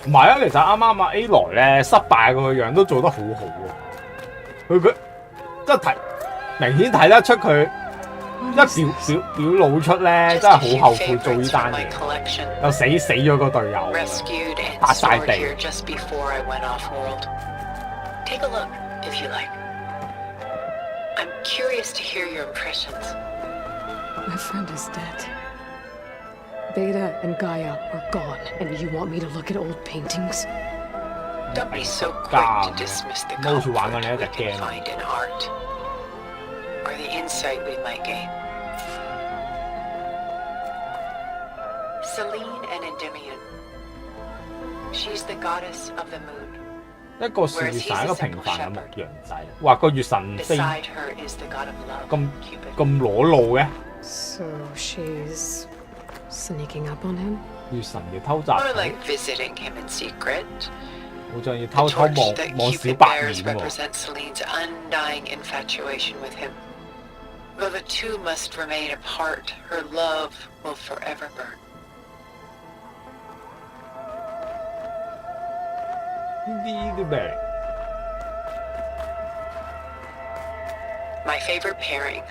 唔係啊，其實啱啱阿 A 來咧失敗個樣都做得好好喎，佢即係明顯睇得出佢一表露出咧，真係好後悔做呢單嘢，又死咗個隊友，拍晒地。Take a look, if you like. I'm curious to hear your impressions. My friend is dead. Beta and Gaia are gone, and you want me to look at old paintings? Don't be so quick to dismiss the comfort we can find in art, or the insight we might gain. Celine and Endymion. She's the goddess of the moon. 一個是月神，一個平凡嘅牧羊仔。哇！個月神飛咁裸露嘅。So she's sneaking up on him. 月神要偷襲佢。More like visiting him in secret. 好像要偷偷望小白面喎。 represents Celine's undying infatuation with him. Though the two must remain apart, her love will forever burn. 呢啲咩？ My favorite pairing.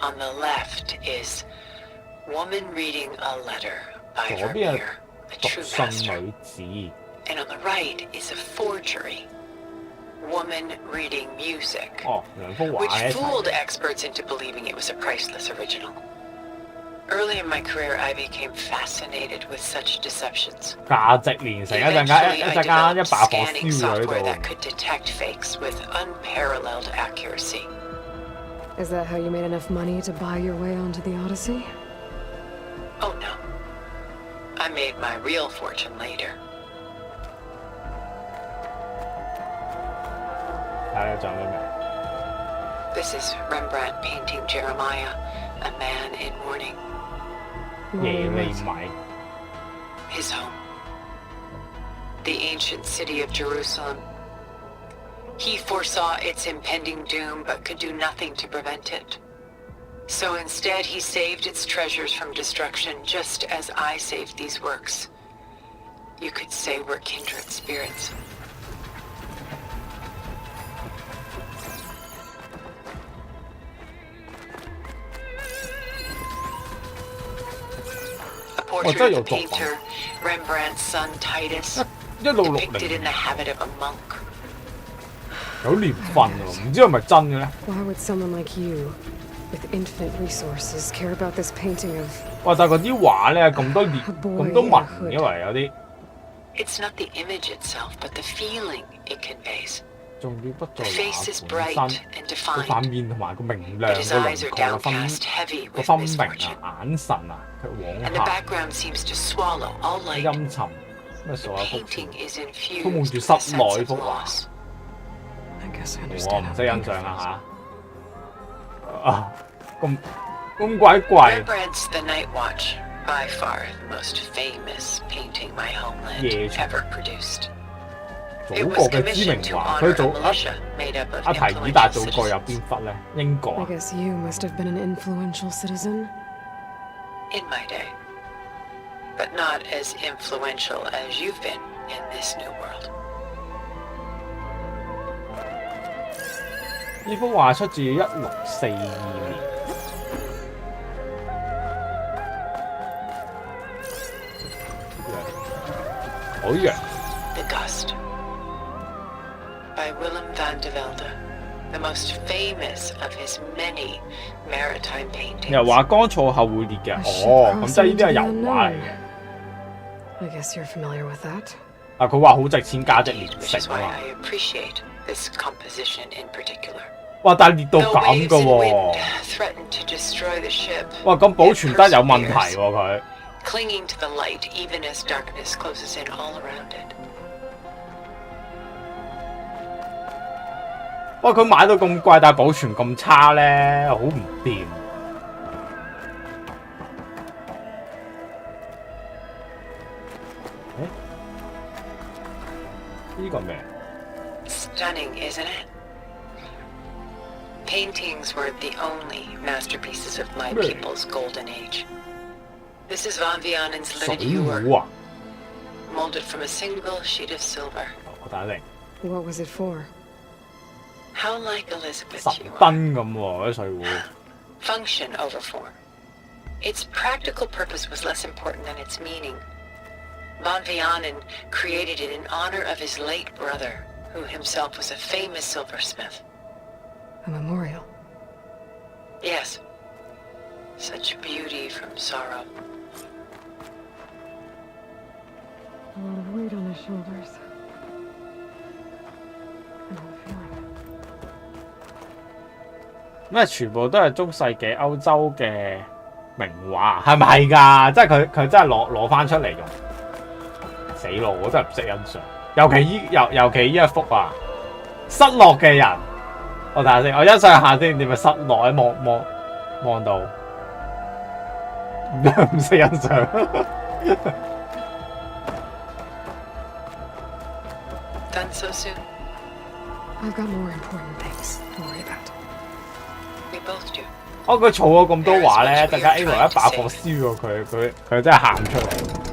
On the left is woman reading a letter by 左邊 Vermeer, 係 a 獨 true 信 master. 女子。 And on the right is a forgery. Woman reading music. 哦，兩幅畫 Which 喺一 fooled 齊。 experts into believing it was a priceless original. Early in my career, I became fascinated with such deceptions. 價值連城，一陣間一把火燒咗喺 software that 度。 could detect fakes with unparalleled accuracy. Is that how you made enough money to buy your way onto the Odyssey? Oh no. I made my real fortune later. 睇下仲有啲咩？ This is Rembrandt painting Jeremiah, a man in mourning. 耶利米。 His home. The ancient city of Jerusalem. He foresaw its impending doom, but could do nothing to prevent it. So instead, he saved its treasures from destruction, just as I saved these works. You could say we're kindred spirits. A portrait of the painter, Rembrandt's son Titus, 一路錄 depicted in 嚟， the habit of a monk. 有年份喎，唔知係咪真嘅咧？ Why would someone like you, with infinite resources, care about this painting of... 哇！但係嗰啲畫咧咁多年咁多紋，因為有啲 It's not the image itself, but the feeling it conveys. 仲要不 The 在 face is 畫 bright 本身， and 個塊 defined, 面同埋個明亮 but 個 his 輪 eyes are 廓個 downcast, heavy 個 with 分明 misfortune. 啊，眼神啊，佢 And 往 the 下 background seems to swallow all light. 陰沉，咩 The 所有幅 painting is 充滿 infused 住 with a 室內 sense 幅 of 畫。 loss. I guess I 我 understand 唔 how 識 paint 欣賞 feels. 啊嚇！啊，咁鬼貴， Rembrandt's The Night Watch, by far the most famous painting my homeland Yeah. ever produced. 祖 It 國 was 嘅知名 commissioned to 畫， honor 佢祖 a militia made up of 阿提爾達 influential 祖國有 citizens. 邊忽咧？英國 I 啊， guess you must have been an influential citizen. In my day. But not as influential as you've been in this new world. 呢幅畫出自1642年。海洋 The Gust. By Willem van de Velde, the most famous of his many maritime paintings. 又話乾燥後會裂嘅，哦，咁即係呢啲係油畫嚟嘅。 I guess you're familiar with that. 啊，佢話好值錢，價值連 Which 城 is 啊 why 嘛。 I appreciate this composition in particular. 哇！但係裂到 Though 咁 waves 嘅 and wind 喎， threaten to destroy the ship, 哇！咁保 it 存得有問題 perseveres, 喎佢。 clinging to the light even as darkness closes in all around it. 哇！佢買到咁貴，但係保存咁差咧，好唔掂。呢個咩？ Stunning, isn't it? paintings weren't the only masterpieces of my people's golden age. This is Von Vianen's lidded 水 ewer, 壺啊！ molded from a single sheet of silver. 我睇嚟 What was it for? How like Elizabeth 神 you are. 燈咁喎，啲水壺。 Function over form. Its practical purpose was less important than its meaning. Von Vianen created it in honor of his late brother, who himself was a famous silversmith. A memorial. Yes. Such beauty from sorrow. A lot of weight on his shoulders. I have a feeling. 咩全部都係中世紀歐洲嘅名畫，係咪㗎？即係佢真係攞翻出嚟用。死咯！我真係唔識欣賞，尤其依一幅啊，失落嘅人。我睇下先，我欣賞下先，點咪失落咧？望到，唔識欣賞。Done so soon? I've got more important things to worry about. We both do. 佢儲咗咁多畫咧，陣間 A 羅一把火燒咗佢真係喊出嚟。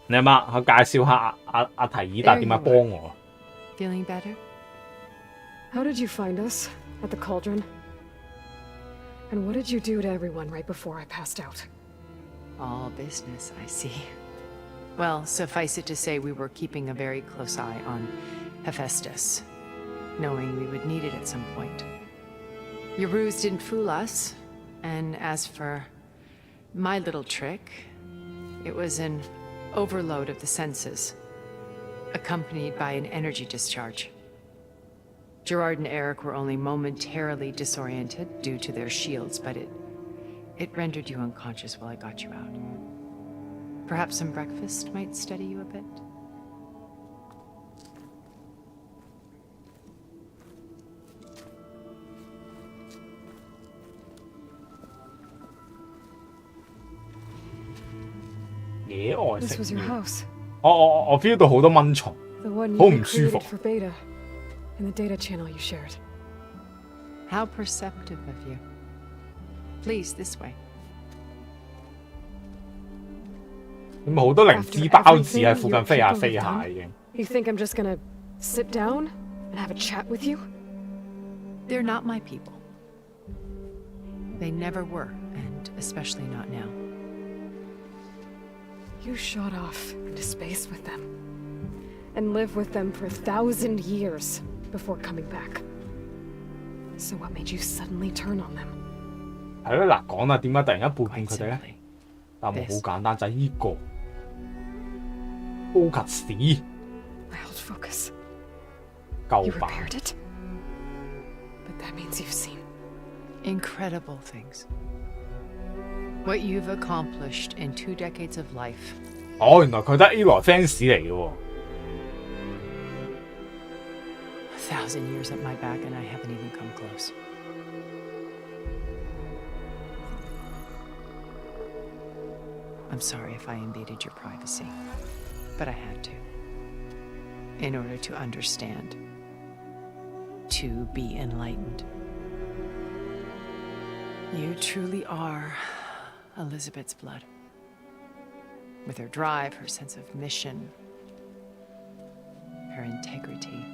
你阿媽，我介紹下阿提爾達點樣幫我。 Feeling better? How did you find us? At the cauldron? And what did you do to everyone right before I passed out? All business, I see. Well, suffice it to say we were keeping a very close eye on Hephaestus, knowing we would need it at some point. Your ruse didn't fool us, and as for my little trick, it was an overload of the senses, accompanied by an energy discharge. Gerard and Eric were only momentarily disoriented due to their shields, but it rendered you unconscious while I got you out. Perhaps some breakfast might steady you a bit? This was your house. 我 feel 到好多蚊蟲， The one 好 you 唔舒服。 created for Beta. In the data channel you shared. How perceptive of you. Please, this way. 咁好多靈芝包子喺附近飛下飛下已經。 You think I'm just gonna sit down and have a chat with you? They're not my people. They never were, and especially not now. You shot off into space with them. And lived with them for 1,000 years before coming back. So what made you suddenly turn on them? 係咯，嗱講啦，點解突然間背叛佢哋咧？答案好簡單，就係呢個高及屎 I held focus. 舊 You 版。 repaired it? But that means you've seen Incredible things. What you've accomplished in 2 decades of life. 哦，原來佢都係 A 羅 fans 嚟嘅喎。 1,000 years at my back and I haven't even come close. I'm sorry if I invaded your privacy, but I had to. In order to understand. To be enlightened. You truly are Elizabeth's blood. With her drive, her sense of mission, her integrity.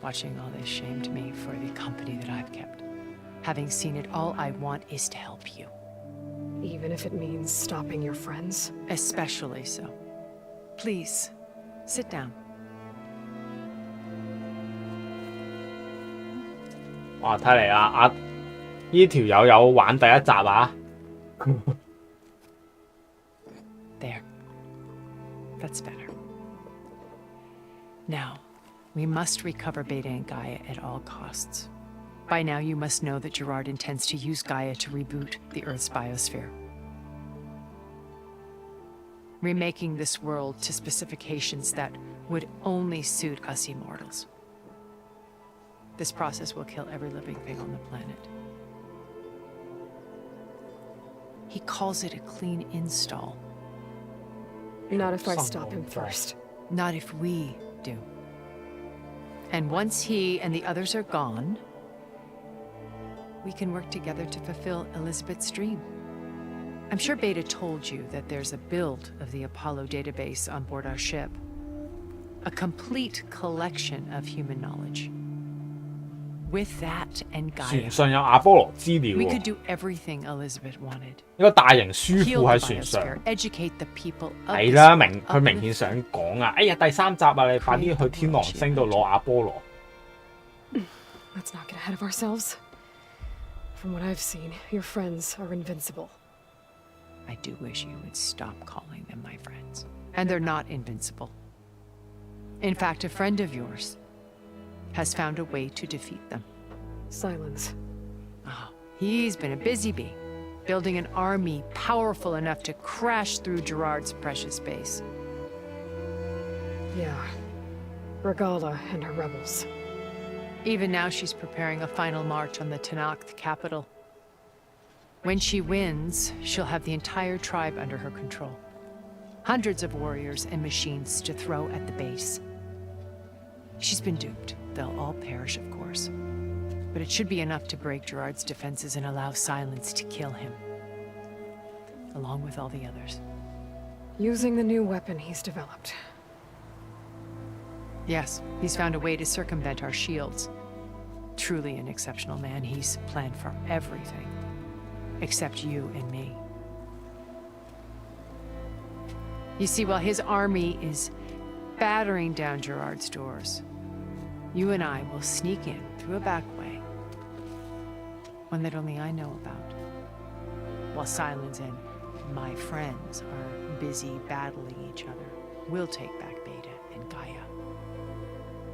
Watching all this shamed me for the company that I've kept. Having seen it, all I want is to help you. even if it means stopping your friends? Especially so. Please, sit down. 哇！睇嚟呢條友有玩第一集啊！ There. That's better. Now, we must recover Beta and Gaia at all costs. By now, you must know that Gerard intends to use Gaia to reboot the Earth's biosphere. remaking this world to specifications that would only suit us immortals. This process will kill every living thing on the planet. He calls it a clean install. Not if I stop him first. Not if we do. And once he and the others are gone, we can work together to fulfill Elizabeth's dream. I'm sure Beta told you that there's a build of the Apollo database on board our ship. A complete collection of human knowledge. With that and 船 Gaia, 上有阿波羅資料 we 喎 could do everything Elizabeth wanted. 一個大型書 Heal 庫 the 喺船上。 biosphere, educate the people of 係 this 啦， world, 佢明顯想講啊！哎呀，第3集啊，你快啲去天狼星度攞阿波羅。 Let's not get ahead of ourselves. From what I've seen, your friends are invincible. I do wish you would stop calling them my friends. And they're not invincible. In fact, a friend of yours has found a way to defeat them. Silence. Oh, he's been a busy bee, building an army powerful enough to crash through Gerard's precious base. Yeah. Regala and her rebels. Even now, she's preparing a final march on the Tanakh capital. When she wins, she'll have the entire tribe under her control. Hundreds of warriors and machines to throw at the base. She's been duped. They'll all perish, of course. But it should be enough to break Gerard's defenses and allow Silence to kill him. Along with all the others. Using the new weapon he's developed. Yes, he's found a way to circumvent our shields. Truly an exceptional man. He's planned for everything. Except you and me. You see, while his army is battering down Gerard's doors, you and I will sneak in through a back way. One that only I know about. While Silence and my friends are busy battling each other, we'll take back Beta and Gaia.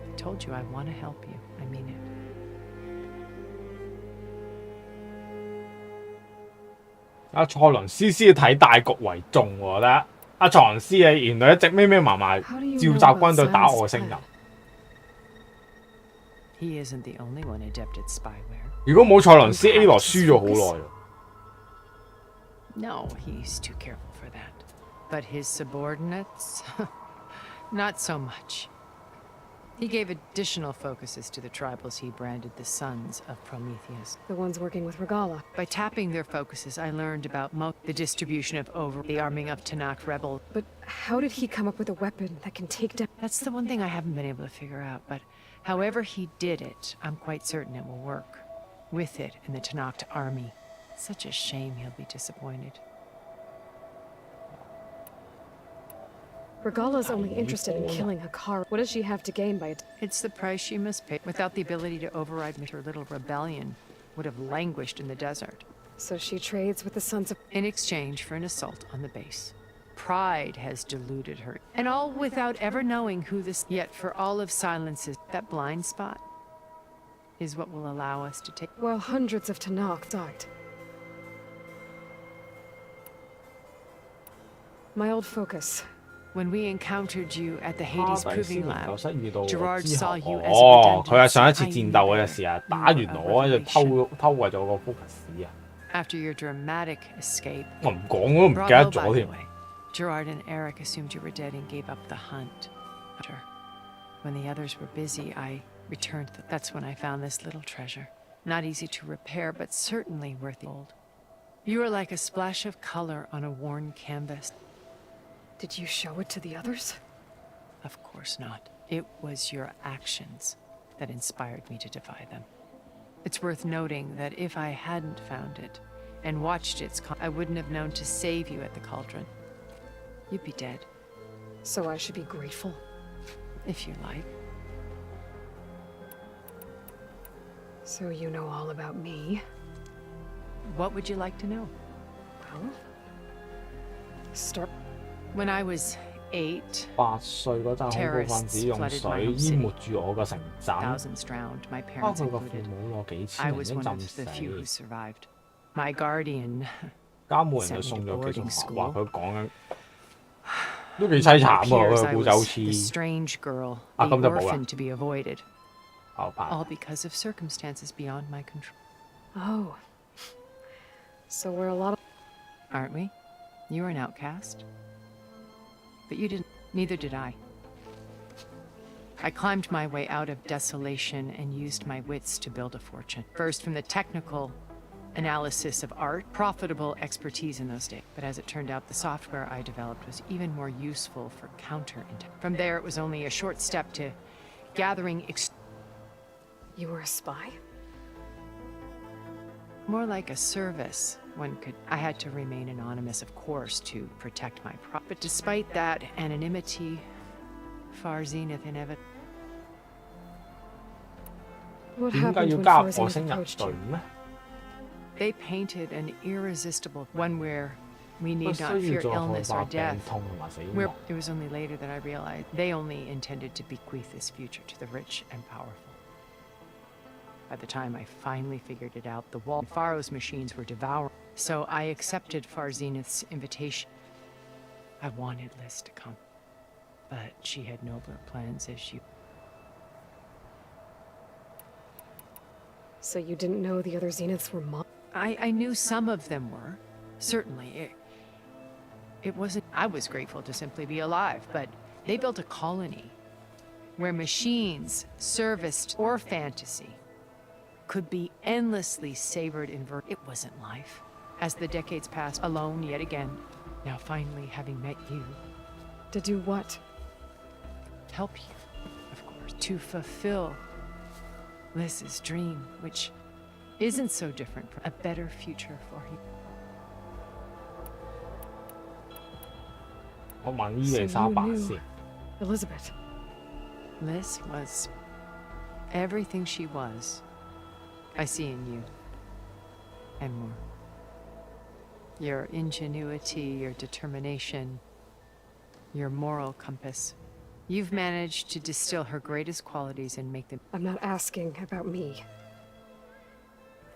I told you I want to help you. I mean it. 阿蔡倫斯先睇大局為重喎，覺得阿蔡倫斯啊，原來一直咪咪埋埋召集軍隊打外星人。 He isn't the only one adept at spyware. 如果冇蔡倫斯 ，A 羅輸咗好耐咯。 No, he's too careful for that. But his subordinates? Not so much. He gave additional focuses to the tribals he branded the Sons of Prometheus. The ones working with Regala. By tapping their focuses, I learned about the distribution of the arming of Tanakh rebels. But how did he come up with a weapon that can take down... That's the one thing I haven't been able to figure out, but however he did it, I'm quite certain it will work. With it in the Tanakh army. Such a shame he'll be disappointed. Regala's only interested in killing Hakaru. What does she have to gain by it? It's the price she must pay. Without the ability to override her little rebellion, would have languished in the desert. So she trades with the Sons of... In exchange for an assault on the base. Pride has deluded her. And all without ever knowing who this... Yet for all of Silence's, that blind spot is what will allow us to take... Well, hundreds of Tanakh died. My old focus. When we encountered you at the Hades 哈迪斯 Proving 研究 Lab, 室遇到我 Gerard 之後， saw you as a 哦，佢係 redundant. 上一次 I 戰 knew 鬥嗰 that 陣時啊， you 打完 were a 我就 revelation. 偷過咗個 focus 啊！ After your dramatic escape, 我唔講我都唔記得 Bravo, by 咗 the 添。 way. Gerard and Eric assumed you were dead and gave up the hunt. When the others were busy, I returned. That's when I found this little treasure. Not easy to repair, but certainly worth the gold. You were like a splash of color on a worn canvas. Did you show it to the others? Of course not. It was your actions that inspired me to defy them. It's worth noting that if I hadn't found it and watched I wouldn't have known to save you at the cauldron. You'd be dead. So I should be grateful? If you like. So you know all about me? What would you like to know? Well... Start... When I was 8, 8歲嗰陣，恐怖分子用水淹沒住我個城鎮， thousands drowned, my 包 parents 括個父 included. 母攞幾千 I 人 was 已經 one 浸 of 死 the。few who survived. My guardian 監護人就送咗佢同學，話佢講緊都幾凄慘喎， Appears 佢 I 個故仔好 was 似 the strange girl, 啊 the 咁就冇啦， orphan to be avoided, 後排 all because of circumstances beyond my control. Oh. So we're a lot of... Aren't we? You were an outcast. But you didn't. Neither did I. I climbed my way out of desolation and used my wits to build a fortune. First from the technical analysis of art, profitable expertise in those days. But as it turned out, the software I developed was even more useful for counterintelligence. From there, it was only a short step to gathering You were a spy? more like a service. One could. I had to remain anonymous, of course, to protect my But despite that anonymity, Far Zenith inevitably. What 點解 happened 要 when 加 Far 外 Zenith 星人 approached 隊 you? 咩？ They painted an irresistible one where we 不 need 需 not 要 fear 再害 illness 怕 or 病 death. 痛同埋死 Where 亡。 it was only later that I realized they only intended to bequeath this future to the rich and powerful. By the time I finally figured it out, the wall Pharaoh's machines were devoured. So I accepted Far Zenith's invitation. I wanted Liz to come, but she had nobler plans as you. So you didn't know the other Zeniths were I knew some of them were. Certainly. It wasn't. I was grateful to simply be alive, but they built a colony where machines, serviced, or fantasy could be endlessly savored in It wasn't life. As the decades passed, alone yet again, now finally having met you, To do what? help you, of course, to fulfill Liz's dream, which isn't so different from a better future for you. 我問伊麗莎白 So you 先 knew Elizabeth. Liz was everything she was. I see in you. And more. Your ingenuity, your determination, your moral compass. You've managed to distill her greatest qualities and make them. I'm not asking about me.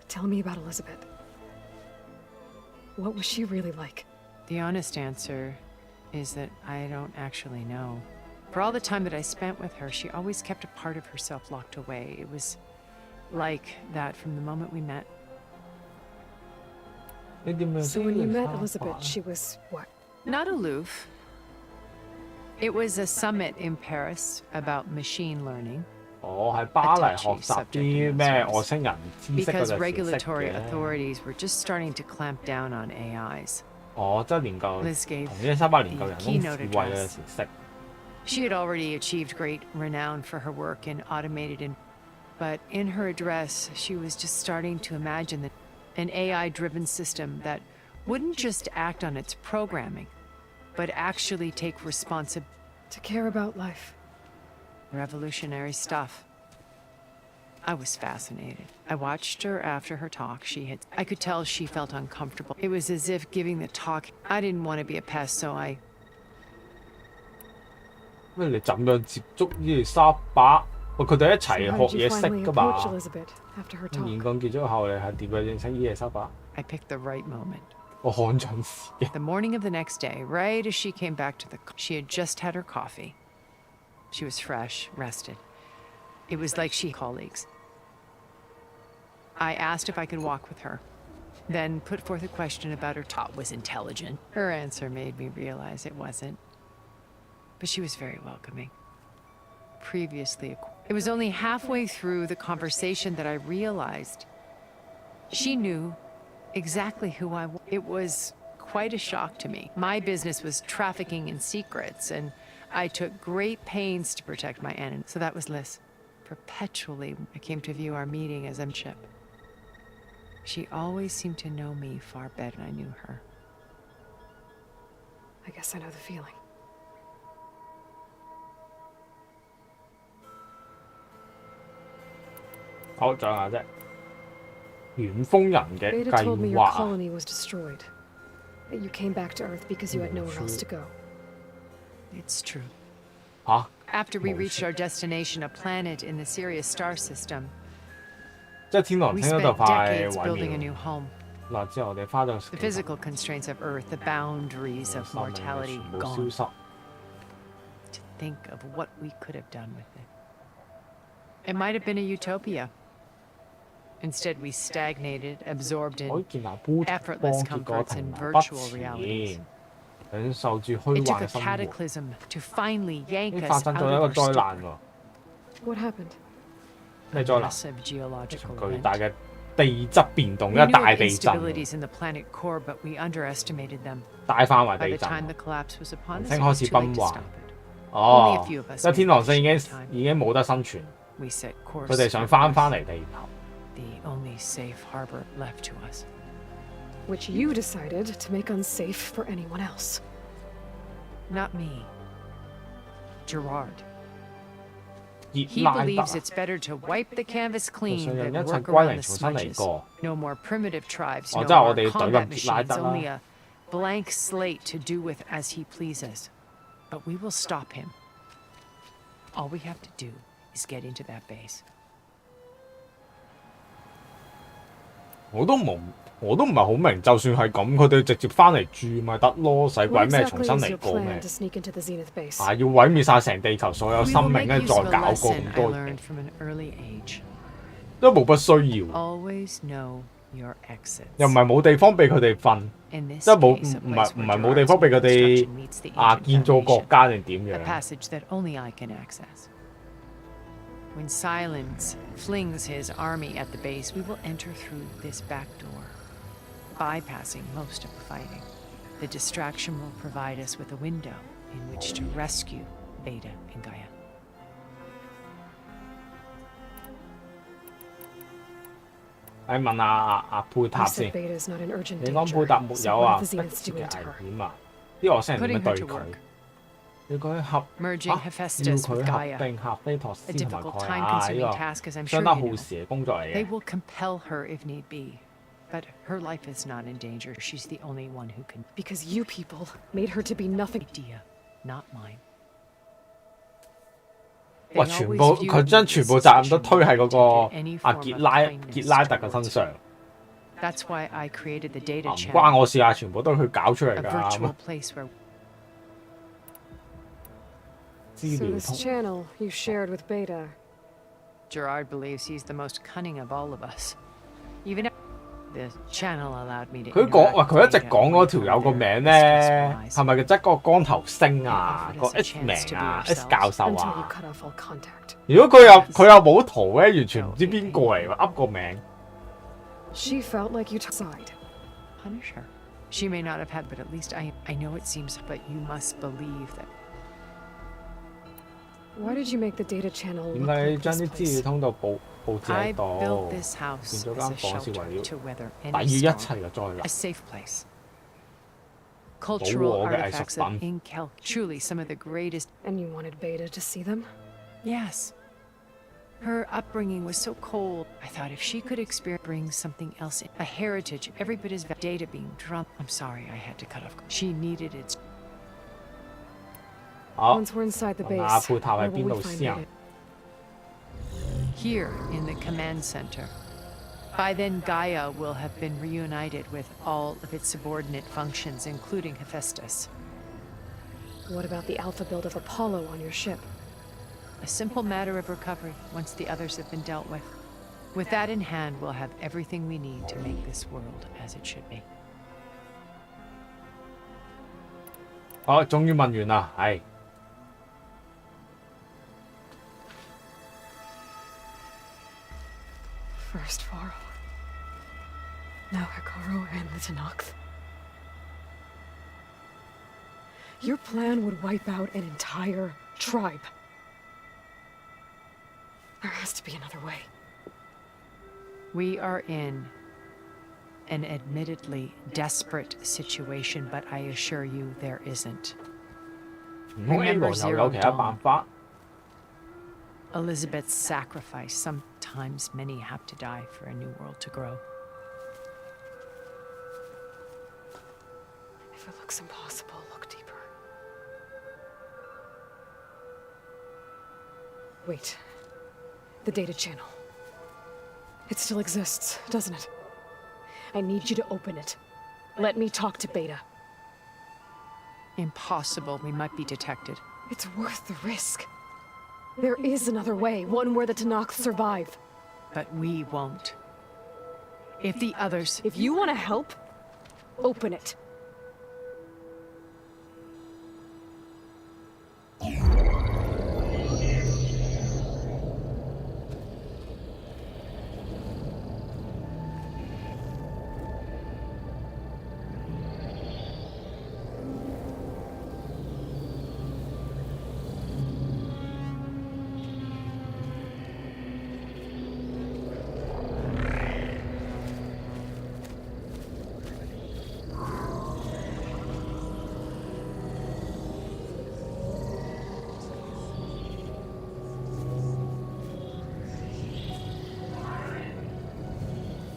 Tell me about Elizabeth. What was she really like? The honest answer is that I don't actually know. For all the time that I spent with her, she always kept a part of herself locked away. It was like that from the moment we met. 你點樣 So 知 when you 伊麗 met 莎白 Elizabeth, she was what? Not aloof. It was a summit in Paris about machine learning. 我喺巴黎學習啲咩外星人知識嗰 Because 陣時識 regulatory 嘅。 authorities were just starting to clamp down on AIs. 哦，即係研究 Liz gave 同伊麗莎白研究 the 人工 keynote 智慧嗰陣 address. 時識。 She had already achieved great renown for her work in automated but in her address, she was just starting to imagine that an AI-driven system that wouldn't just act on its programming, but actually take responsibility. To care about life. Revolutionary stuff. I was fascinated. I watched her after her talk. I could tell she felt uncomfortable. It was as if giving the talk. I didn't want to be a pest, so I. 咩？你怎樣接觸伊麗莎白？喂，佢哋一 So 齊 how 學 did you 嘢識 finally 噶 approach 嘛？ Elizabeth after her 演 talk? 講結束後，你係點樣認識伊麗莎白？ I picked the right moment. 我看準時嘅。 The morning of the next day, right as she came back to she had just had her coffee. She was fresh, rested. It was like she colleagues. I asked if I could walk with her, then put forth a question about her talk was intelligent. Her answer made me realize it wasn't. But she was very welcoming. Previously, it was only halfway through the conversation that I realized she knew exactly who I was. It was quite a shock to me. My business was trafficking in secrets, and I took great pains to protect my enemy. So that was Liz. Perpetually, I came to view our meeting as a ship. She always seemed to know me far better than I knew her. I guess I know the feeling. 好，仲有下啫。遠峰人嘅 Beta 計 told me your 劃 colony was destroyed. That you came back to Earth because you had nowhere else to go. It's true. 嚇， After we 冇 reached 事 our destination, a planet in the Sirius star system, 即係天狼 we 星嗰 spent 度快 decades 毀 building a 滅 new home. 嗱，之後我哋花咗 The physical constraints of Earth, the boundaries of 生命 mortality 全部消 gone. 失。think of what we could have done with it. It might have been a utopia. Instead, we stagnated, absorbed 可以 in 建立烏托邦， effortless 結果 comforts 停 and 留不 virtual realities. 前，享受住虛 It took 幻 a 嘅生活。 cataclysm to finally yank 發 us 生 out 咗一 of 個 our 災難 stupor. 喎， What happened? 咩災難？ Massive geological 巨 event. 大嘅地質變動，一 We 個 knew 大 of 地震， instabilities in the planet core, but we underestimated them. 大範圍 By 地 the time 震 the。collapse was upon us, 星 it 開 was 始 too late 崩 to 壞 stop it. 哦， Only a few of us 即係天狼星 made it this time. 已經冇得生存， We set course 佢哋想 for 翻 Earth, 返嚟地球。 the only safe harbor left to us. Which you decided to make unsafe for anyone else. Not me. Gerard. 熱 He 拉德 believes 啊 it's better to wipe the canvas 就 clean 想讓 than 一切 work 歸 around 零 the 重新嚟 smudges. 過。 No more primitive tribes, 哦， no 即係我 more 哋懟 combat 入熱拉 machines, 德 only 啦。 a blank slate to do with as he pleases. But we will stop him. All we have to do is get into that base. 我都唔係好明，就算係咁，佢哋直接翻嚟住咪得咯，使鬼 What 咩重 exactly 新 is 嚟 your 過 plan 咩 to？sneak into the Zenith base? 啊，要毀滅晒成地球所有 We 生 will 命， make 跟 use 住 of 再 a 搞過 lesson 咁 I 多嘢， learned from an early age. 都冇乜需要。 Always know your exits. 又唔係冇地方俾佢哋瞓， In this 即係冇 case, a 唔 place 係唔 where 係冇地方俾佢 Gerard's 哋 construction meets the 啊 ancient 建造國 foundation. 家定點 A 樣？ passage that only I can access. When Silence flings his army at the base, we will enter through this back door, bypassing most of the fighting. The distraction will provide us with a window in which to rescue Beta and Gaia. 誒問下阿佩塔 You 先 said，Beta's not in urgent 你講 danger. 佩塔沒 So 有 what 啊 are the 不 Zeniths 治嘅 doing to her? 危險啊？呢個我先係點 Putting 樣 her 對 to 佢 work.？要佢合 Merging 要 Hephaestus 佢 with 合 Gaia. 併赫菲托 A 斯同埋 difficult, 蓋亞 time-consuming 呢 task, as I'm 個 sure 相當 you 耗 know. 時嘅工作嚟 They 嘅。 will compel her if need be. But her life is not in danger. She's the only one who can. Because you people made her to be nothing. Idea, not mine. 哇！ They 全 always 部 viewed 佢 me 將 with 全部責任都 suspicion 推喺嗰 when 個 I attempted any 阿 form 傑 of 拉 kindness 傑拉特嘅 towards 身 her. 上。 That's why I created the data 唔 channel, 關我事啊，全部都係佢搞出嚟 a 㗎。 virtual place where 資 So 料 this 通 channel you shared with Beta. Gerard believes he's the most cunning of all of us. Even the channel allowed me to. 佢講 interact 哇，佢一直 with Beta 講嗰 away 條 from 友個 their 名咧， distress 係咪即係嗰個光頭星啊？ They 個 offered us a S chance 名 to be 啊 ourselves ，S 教授 Until you 啊？ cut off all contact. 如果佢有冇圖咧，完全唔知邊個嚟喎，噏個名。 She felt like you took side. Punish her. She may not have had, but at least I know it seems. But you must believe that. Why did you make the data channel 點 look 解你 like 將 this 啲資料 place? 通道佈置 I 喺度 built？this house 建咗 as 間 a 房是為 shelter 了 to weather 抵 any 禦一切 storm, 嘅災 a 難。 safe place. Cultural 我嘅藝術 artifacts of 品。 Incal, truly some of the greatest. And you wanted Beta to see them? Yes. Her upbringing was so cold. I thought if she could bring something else in, a heritage, every bit as data being drunk. I'm sorry, I had to cut off. She needed it. 好， Once we're inside the 問下 base, 佩塔 where 喺 will 邊 we 度 find 先 Beta? Here in the command center. By then, Gaia will have been reunited with all of its subordinate functions, including Hephaestus. What about the alpha build of Apollo on your ship? A simple matter of recovery once the others have been dealt with. With that in hand, we'll have everything we need to make this world as it should be. 好，終於問完啦，係。 First Faro. Now Hikaru and the Tenakth. Your plan would wipe out an entire tribe. There has to be another way. We are in an admittedly desperate situation, but I assure you there isn't. 唔通 A 王又有其他辦法？ Elizabeth's sacrifice. Sometimes many have to die for a new world to grow. If it looks impossible, look deeper. Wait. The data channel. It still exists, doesn't it? I need you to open it. Let me talk to Beta. Impossible. We might be detected. It's worth the risk. There is another way, one where the Tanakh survive. But we won't. If the others... If you want to help, open it.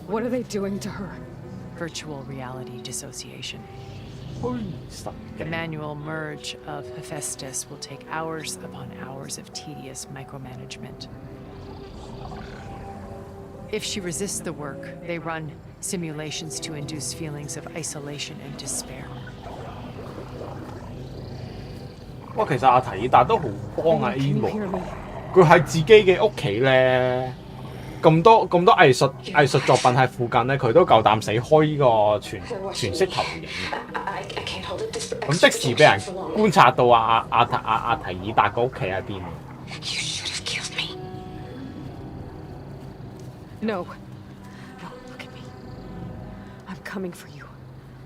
What are they doing to her? Virtual reality dissociation. 虛實 The 嘅 manual merge of Hephaestus will take hours upon hours of tedious micromanagement. If she resists the work, they run simulations to induce feelings of isolation and despair. 哇，其實阿提爾達都好幫阿 Can you Emo， hear me? 佢喺自己嘅屋企咧，咁多藝術作品喺附近咧，佢都夠膽死開呢個全息投影。咁即時俾人觀察到阿提爾達個屋企喺邊。No. No, look at me. I'm coming for you.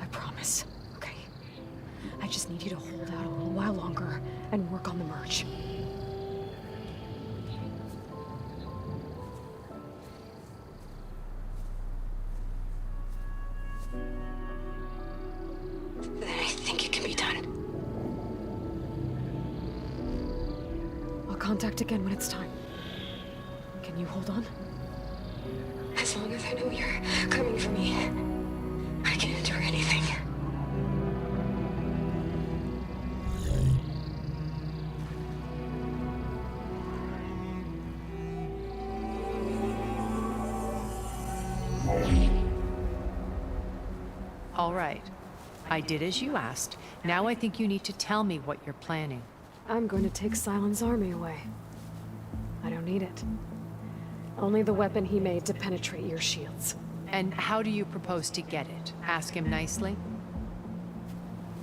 I promise. Okay? I just need you to hold out a little while longer and work on the merge. Then I think it can be done. I'll contact again when it's time. Can you hold on? As long as I know you're coming for me, I can endure anything. All right. I did as you asked. Now I think you need to tell me what you're planning. I'm going to take Silent's army away. I don't need it. Only the weapon he made to penetrate your shields. And how do you propose to get it? Ask him nicely?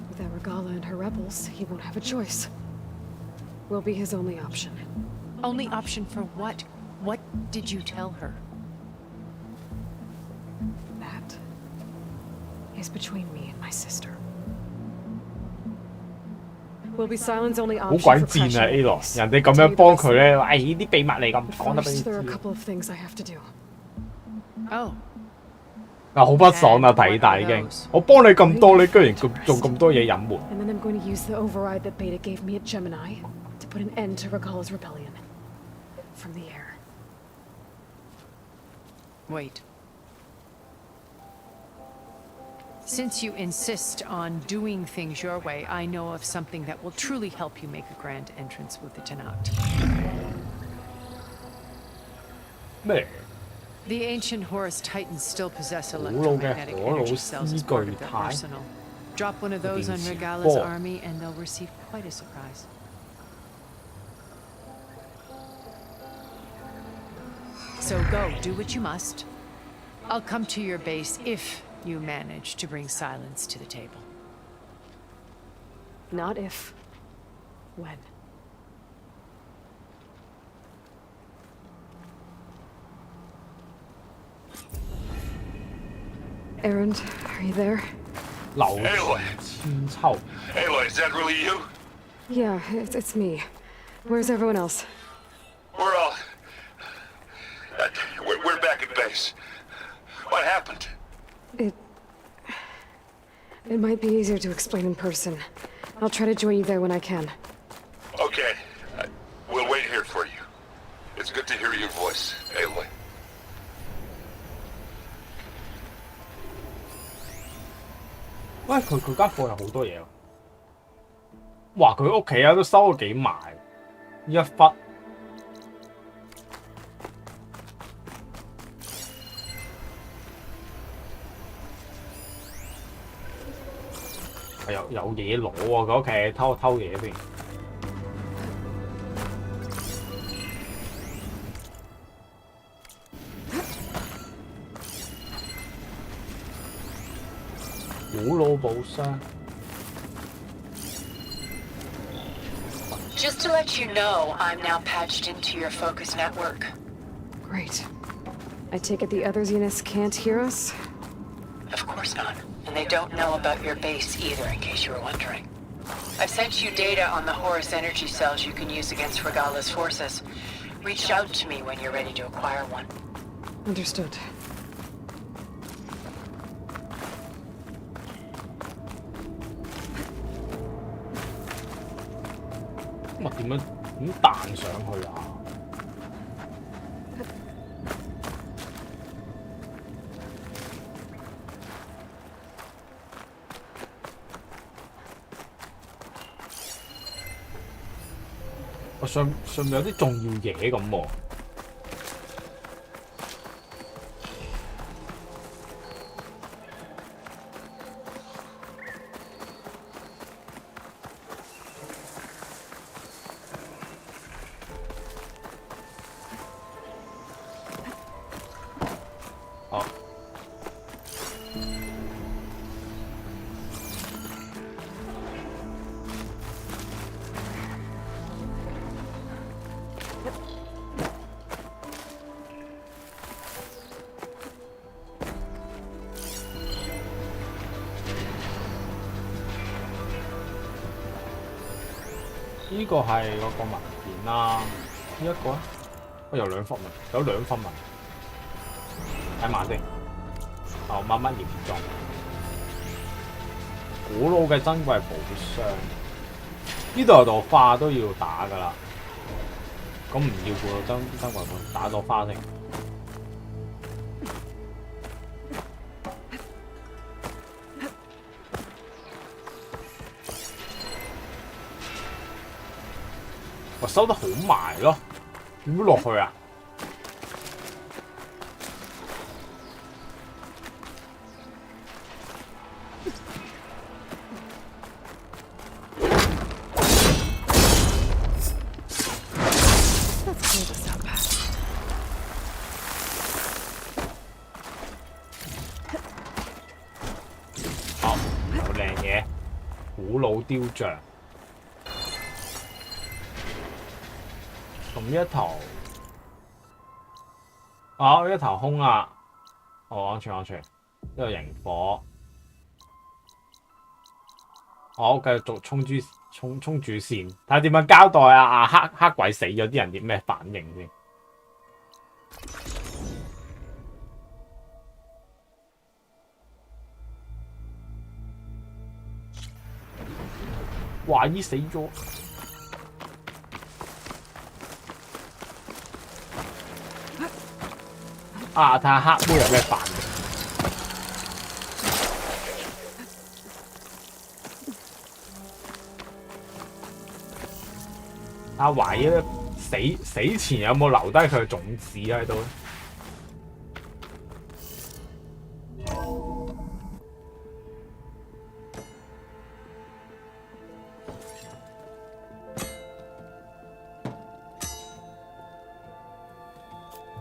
With Aragala and her rebels, he won't have a choice. We'll be his only option. Only option for what? What did you tell her? That is between me and my sister. Will be Silent's only 好 option 鬼 for 賤啊 A 羅， pressure. 人哋咁樣幫佢咧，唉啲秘密嚟咁講得俾你 First, there are a 知。 couple of things I have to do. Oh, 嗱好不爽啊！提爾達已經，我幫你咁多，你居然做咁多嘢隱瞞。 And then I'm going to use the override that Beta gave me at Gemini to put an end to Regala's rebellion. From the air. wait. Since you insist on doing things your way, I know of something that will truly help you make a grand entrance with the Tanakh. 咩？ The ancient Horus Titans still possess 古老嘅 electromagnetic 荷魯 energy 斯 cells as part of their 巨態 arsenal. Drop one of those on 電磁 Regala's 波 army and they'll receive quite a surprise. So go, do what you must. I'll come to your base if you manage to bring silence to the table. Not if. When. Aaron, are you there? 流千秋。 Aloy, is that really you? Yeah, it's me. Where's everyone else? We're all... we're back at base. What happened? It might be easier to explain in person. I'll try to join you there when I can. Okay. We'll wait here for you. It's good to hear your voice, Aloy. 喂，佢間貨有好多嘢喎。哇！佢屋企啊都收咗幾埋，呢一忽。有嘢攞喎，佢屋企偷嘢先。古老寶箱。Just to let you know, I'm now patched into your focus network. Great. I take it the other Zeniths can't hear us? Of course not. And they don't know about your base either, in case you were wondering. I've sent you data on the Horus energy cells you can use against Regala's forces. Reach out to me when you're ready to acquire one. Understood. 咁啊點彈上去啊？我上面有啲重要嘢咁喎。呢個係嗰個文件啦，呢一個咧，有兩份文，睇埋先。乜乜嚴重？古老嘅珍貴寶箱，呢度有朵花都要打㗎啦。咁唔要古老珍貴寶，打朵花先。我收得好埋咯，點落去啊？好，好靚嘢，古老雕像。同呢一頭，呢一頭空啦，安全，呢個螢火，繼續衝主線，睇下點樣交代啊！黑鬼死咗啲人啲咩反應先？華姨死咗。睇下黑妹有咩反應。懷疑死前有冇留低佢嘅種子喺度咧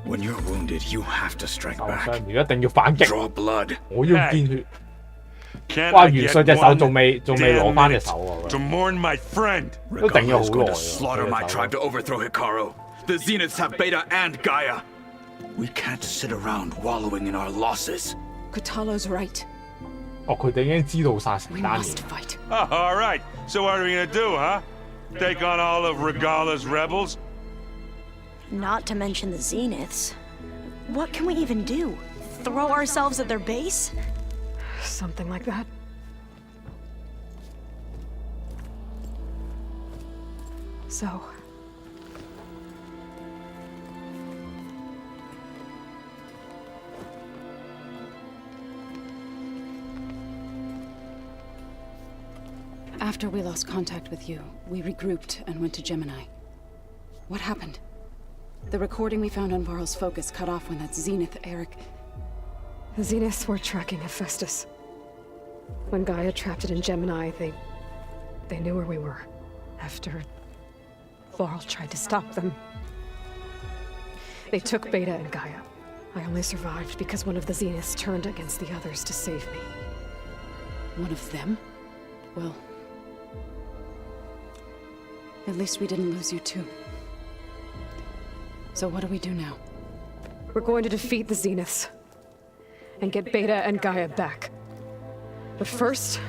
？When you're wounded, you have to strike back. 一定要反擊。Draw blood. 我要見血。哇！元帥隻手仲未攞翻隻手喎。To mourn my friend. 都頂咗好耐。Slaughter my tribe to overthrow Hikaru. The Zeniths have Beta and Gaia. We can't sit around wallowing in our losses. Kotallo's right. 佢哋已經知道晒成單嘢。All right. So what are we gonna do, huh? Take on all of Regala's rebels? Not to mention the Zeniths. What can we even do? Throw ourselves at their base? Something like that. So... After we lost contact with you, we regrouped and went to Gemini. What happened? The recording we found on Varl's focus cut off when that Zenith, Eric... The Zeniths were tracking Hephaestus. When Gaia trapped it in Gemini, they knew where we were. After Varl tried to stop them. They took Beta and Gaia. I only survived because one of the Zeniths turned against the others to save me. One of them? Well, at least we didn't lose you too. So what do we do now? We're going to defeat the Zeniths and get Beta and Gaia back. But first,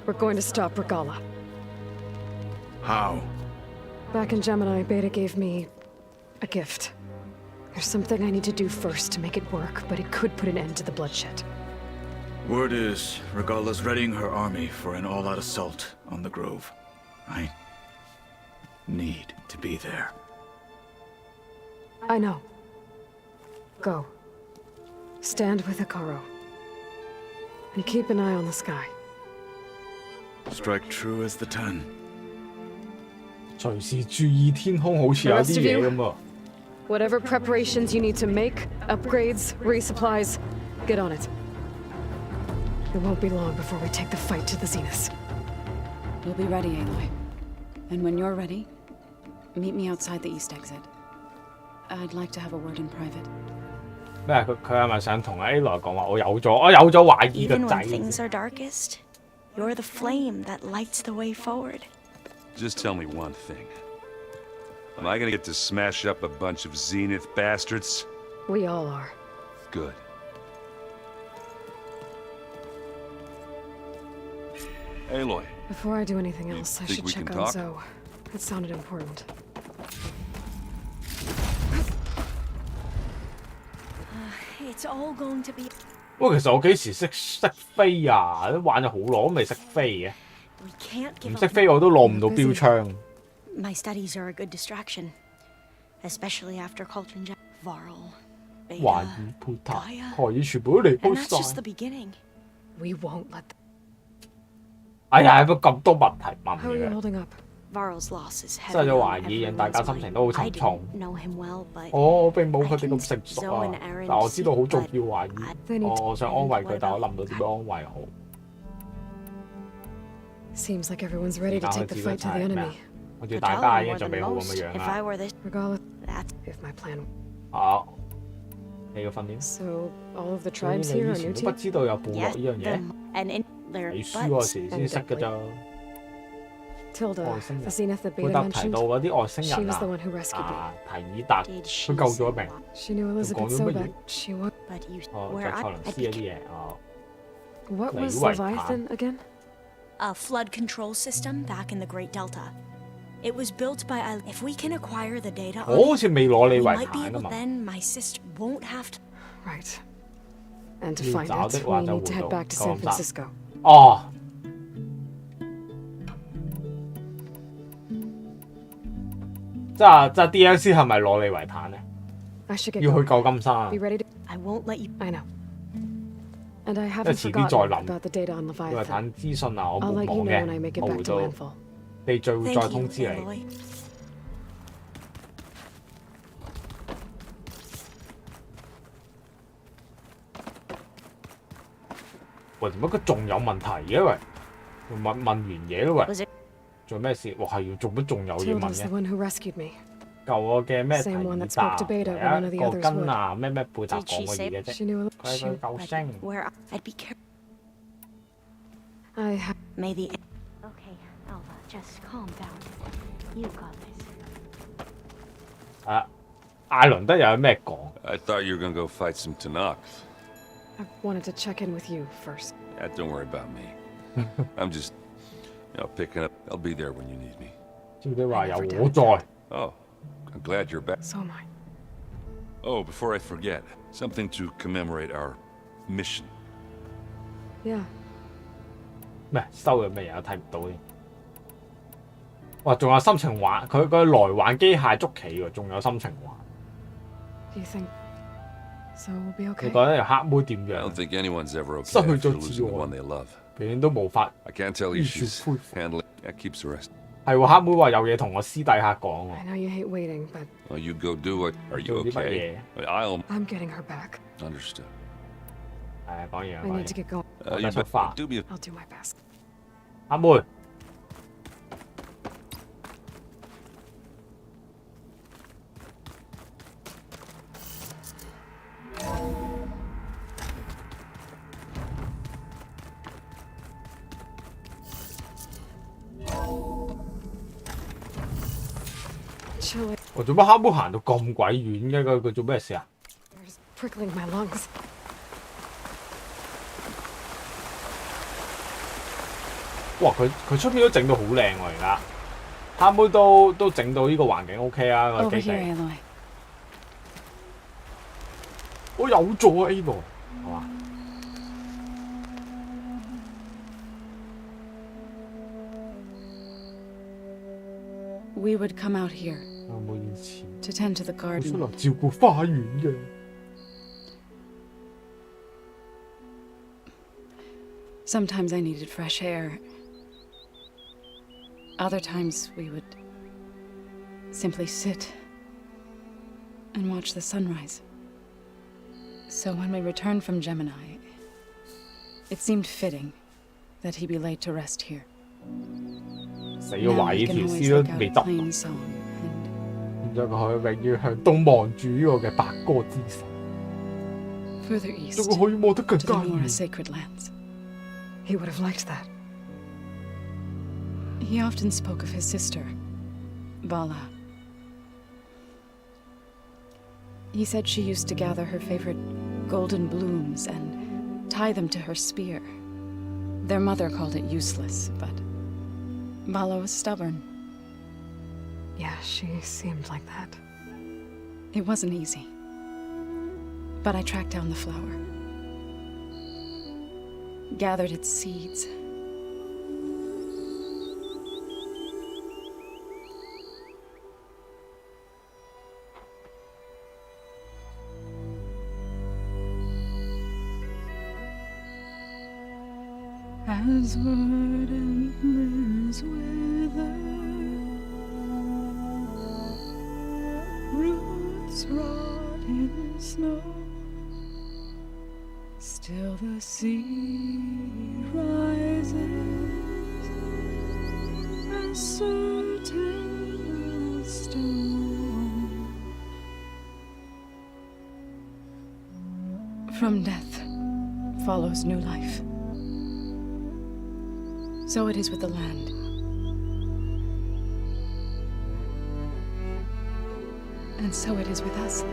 we're going to stop Regala. How? Back in Gemini, Beta gave me a gift. There's something I need to do first to make it work, but it could put an end to the bloodshed. Word is, Regala's readying her army for an all-out assault on the Grove. I need to be there. I know. Go. Stand with Hikaru. And keep an eye on the sky. Strike true as the 10. 隨時注意天空，好似有啲嘢咁喎。Whatever preparations you need to make, upgrades, resupplies, get on it. It won't be long before we take the fight to the Zeniths. We'll be ready, Aloy. And when you're ready, meet me outside the east exit. I'd like to have a word in private. 咩？佢係咪想同阿 Aloy 講話？我有咗懷疑個 Even 仔。 when things are darkest, you're the flame that lights the way forward. Just tell me one thing. Am I gonna get to smash up a bunch of Zenith bastards? We all are. Good. Aloy. Before I do anything else, I think should we check can on talk? Zoe. It sounded important. It's all going to be. 喂，其實我幾時識飛啊？都玩咗好耐，都未識飛嘅。 We can't give 唔 up. 識飛我都攞唔到標槍。 My studies are a good distraction, especially after Cauldron Varl, 懷 Beta, 疑配塔， Gaia. 何以全部都離 And 譜 that's just 晒 the。beginning. We won't let them. 哎呀，有咁多問題問 How are you 嘅， holding up? Varl's loss is 真係 heavy 有 on 懷疑，令大家 everyone's 心情都好 mind. I 沉重。 didn't know him well, but 我並冇佢哋咁成熟啊，但我知道好重要懷疑。 They need to 我想安慰佢，但我諗唔到點樣安慰好。 Seems like everyone's ready to 而家 take 佢 the 自己 fight to 係 the 咩 enemy. 啊？好似 Could 大 tell 家 him 已經 more 準 than 備好咁 most 嘅樣 if 啦 I。were this. Regardless, That's if my plan. 好，你嘅訓練。 So all of the 所以 tribes 你 here 以 are 前 new 都 to 不 you? 知道有部落 yes, 呢樣嘢， them, and in their 你輸嗰 butts 時先識㗎 and 咋。 Tilda, 外星 the 人 Zenith that 貝 Beta 特提 mentioned. 到嗰啲外星 She 人 was the 啊 one who rescued me. 提爾達， Did 佢 she 救咗 say 命。 what? She knew Elizabeth Còn so mấy bad. gì? She was. But you, 哦， where 着賽 I, 倫 I'd 斯 be 嗰啲嘢哦。 What was Lấy hoài Leviathan again? a flood control system back in the Great Delta. It was built by. If we can acquire the data, 我好似未攞你 we 遺 might be 產㗎 able. 嘛。 Then my sister won't have to. Right. And to 要 find 找 it, 的 we 話就 need to 回 head 到 back to 九 San 龍站。 Francisco. 哦，即係 DLC 係咪攞你遺產咧？ I should get 要去 going. 救金山， Be ready to. I won't let you. I know. And I 即係 haven't 遲啲再 forgotten 諗。 about the data on 遺 Leviathan. 產資訊啊，我 I'll 冇 let you 忘 know when I 嘅， make it 我 back 會 to 到 landfall. 你最會 Thank 再 you, 通知你。 Aloy. 喂，點解佢仲有問題嘅？喂，問完嘢咯，喂 Was，it? 做咩事？哇，係要做乜仲有嘢問 Tilda's the 嘅？ one who rescued me. 救我嘅咩提 Same 爾 one that 達， spoke to Beta 唯 when none of 一 the 個 others 根啊，咩貝達 Did she 講嘅 say- 嘢啫。 She knew. 佢係個救星。 Where I'd be careful. I have. May the. Okay, Alva, just calm down. You got this. 啊，艾倫德又有咩講？ I thought you were gonna go fight some Tanakh. I wanted to check in with you first. Yeah, don't worry about me. I'm just, picking up. I'll be there when you need me. 知唔知話有我在？ Oh, I'm glad you're back. So am I. Oh, before I forget, something to commemorate our mission. Yeah. 咩收咗咩嘢？我睇唔到添。哇，仲有心情玩，佢來玩機械捉棋喎，仲有心情玩。 Do you think so? We'll be 你 okay. 覺得條黑妹點 I 樣 don't？ think anyone's ever okay 失去 after 咗自 losing the 我 one they love. 永遠都無法。 I can't tell you 完全 she's 恢復。 handling. That keeps the rest. 係喎，黑妹話有嘢同我私底下講 I 喎。 know you hate waiting, but Well, you go do it. Are you 做啲乜 okay? 嘢？ I'll I'm getting her back. understood. 係啊，講嘢 I 講 need to 嘢。 get going. You That's a bet- fact. do me a I'll do my best. 黑妹，我做乜黑妹行到咁鬼遠嘅？佢做咩事啊？ Prickling my lungs. 哇！佢出面都整到好靚喎，而家黑妹都整到呢個環境 OK 啊個 Over 基地。 here, Aloy. 我有做啊 A 羅，係嘛？ We would come out here 有冇以前 to tend to the 我出 garden. 嚟照顧花園嘅？ Sometimes I needed fresh air. Other times we would simply sit and watch the sunrise. So when we returned from Gemini, it seemed fitting that he be laid to rest here. 死咗懷疑 Now 條 we can 屍 always 都 look out 未 at 執， plain song, 然之後佢永遠向東望住呢個嘅白鴿之城， and further east 仲可以望得更 to 加 the more 遠。 sacred lands. He would have liked that. He often spoke of his sister, Vala. He said she used to gather her favorite golden blooms and tie them to her spear. Their mother called it useless, but Vala was stubborn. Yeah, she seemed like that. It wasn't easy. But I tracked down the flower, gathered its seeds. As wood and limbs wither, roots rot in snow, still the sea rises, as certain as stone. From death follows new life. So it is with the land. And so it is with us.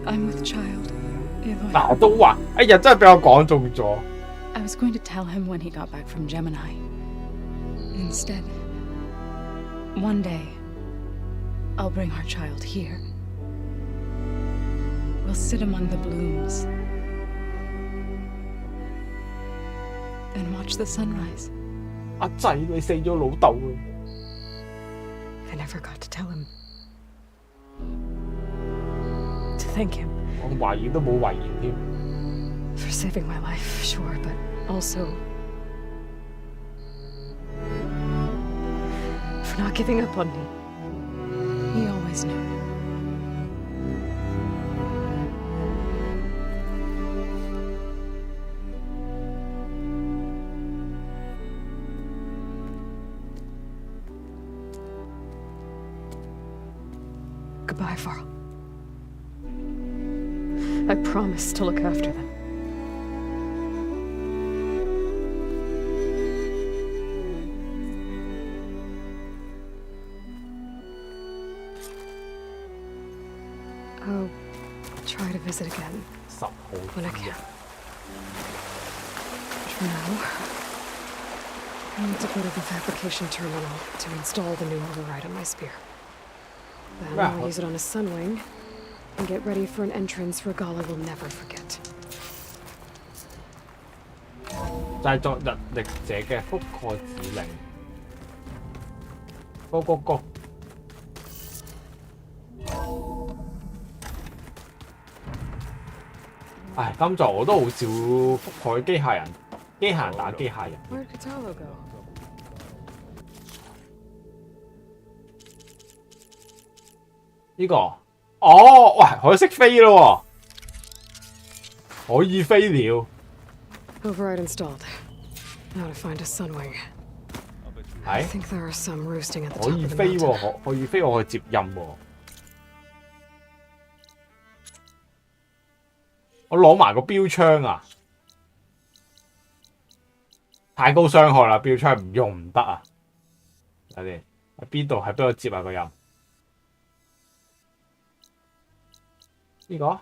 I'm with child, Aloy. 嗱都話，哎呀，真係俾我講中咗。 I was going to tell him when he got back from Gemini. Instead, one day, I'll bring our child here. We'll sit among the blooms and watch the sunrise. 阿仔，你死咗老豆啊！ I never got to tell him. To thank him 我懷疑都冇遺言添。 for saving my life, sure, but also for not giving up on me. He always knew. Goodbye, Varl. I promise to look after them. I'll try to visit again 10號 when I 之日 can. For now, I need to go to the fabrication terminal to install the new override on my spear. Then Wow. I'll use it on a sunwing and get ready for an entrance Regala will never forget. 製作日曆者嘅覆蓋指令。Go go go！ 唉，今集我都好少覆蓋機械人，機械人打機械人。 Where'd Katalo go? 呢個，哦，喂，可以識飛咯喎，可以飛了。 Override installed. Now to find a sunwing. I 係 think there are some roosting at the 可 top 以 of the 飛 mountain. 喎，可以飛，我去接任喎。我攞埋個標槍啊！太高傷害啦，標槍唔用唔得啊！睇先，喺邊度？喺邊度接啊個音？呢個？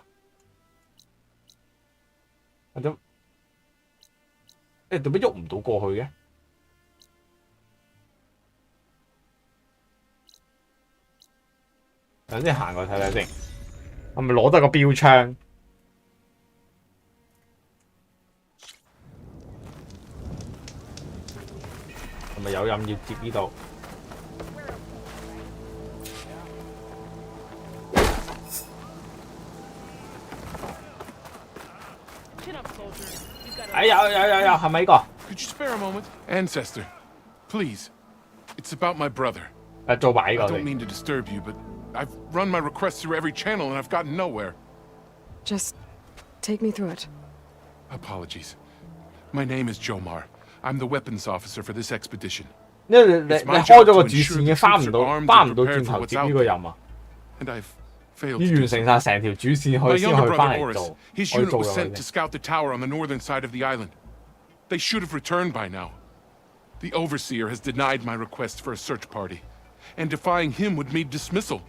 或者做乜喐唔到過去嘅？等先行過去睇睇先，係咪攞得個標槍？係咪有人要接呢度？哎有，係咪呢個？ Could you spare a moment? Ancestor, please. It's about my brother. 做埋呢個 I don't mean to disturb you, but I've run my requests through every channel and I've gotten nowhere. Just take me through it. Apologies. My name is Jomar. I'm the weapons officer for this expedition. 因為你開咗個主線嘅，翻唔到轉頭接呢個任啊！ And I've 要 failed 完成晒成條主線，可 My 以先 younger 去 brother 翻嚟 Oris, 做， his 可以 unit 做 was 咗 sent 佢 to scout the tower on the northern side of the island. They should have returned by now. The Overseer has denied my request for a search party, and defying him would mean dismissal.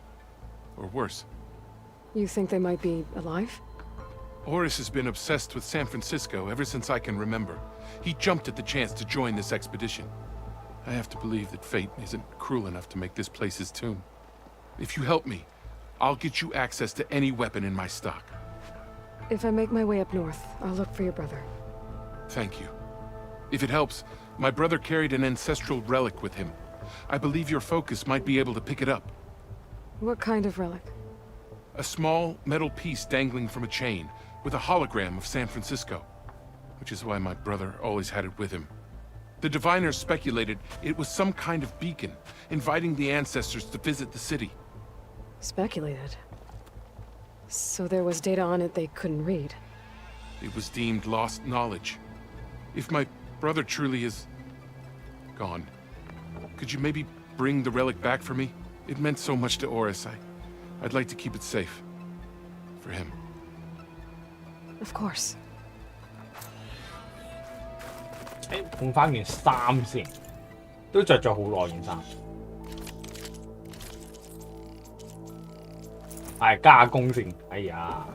Or worse. You think they might be alive? Oris has been obsessed with San Francisco ever since I can remember. He jumped at the chance to join this expedition. I have to believe that fate isn't cruel enough to make this place his tomb. If you help me, I'll get you access to any weapon in my stock. If I make my way up north, I'll look for your brother. Thank you. If it helps, my brother carried an ancestral relic with him. I believe your focus might be able to pick it up. What kind of relic? A small metal piece dangling from a chain, with a hologram of San Francisco. Which is why my brother always had it with him. The diviners speculated it was some kind of beacon, inviting the ancestors to visit the city. Speculated. So there was data on it they couldn't read. It was deemed lost knowledge. If my brother truly is gone, could you maybe bring the relic back for me? It meant so much to Oris. I'd like to keep it safe. For him. Of course. 換翻件衫先，都着咗好耐件衫。係加工先，哎呀！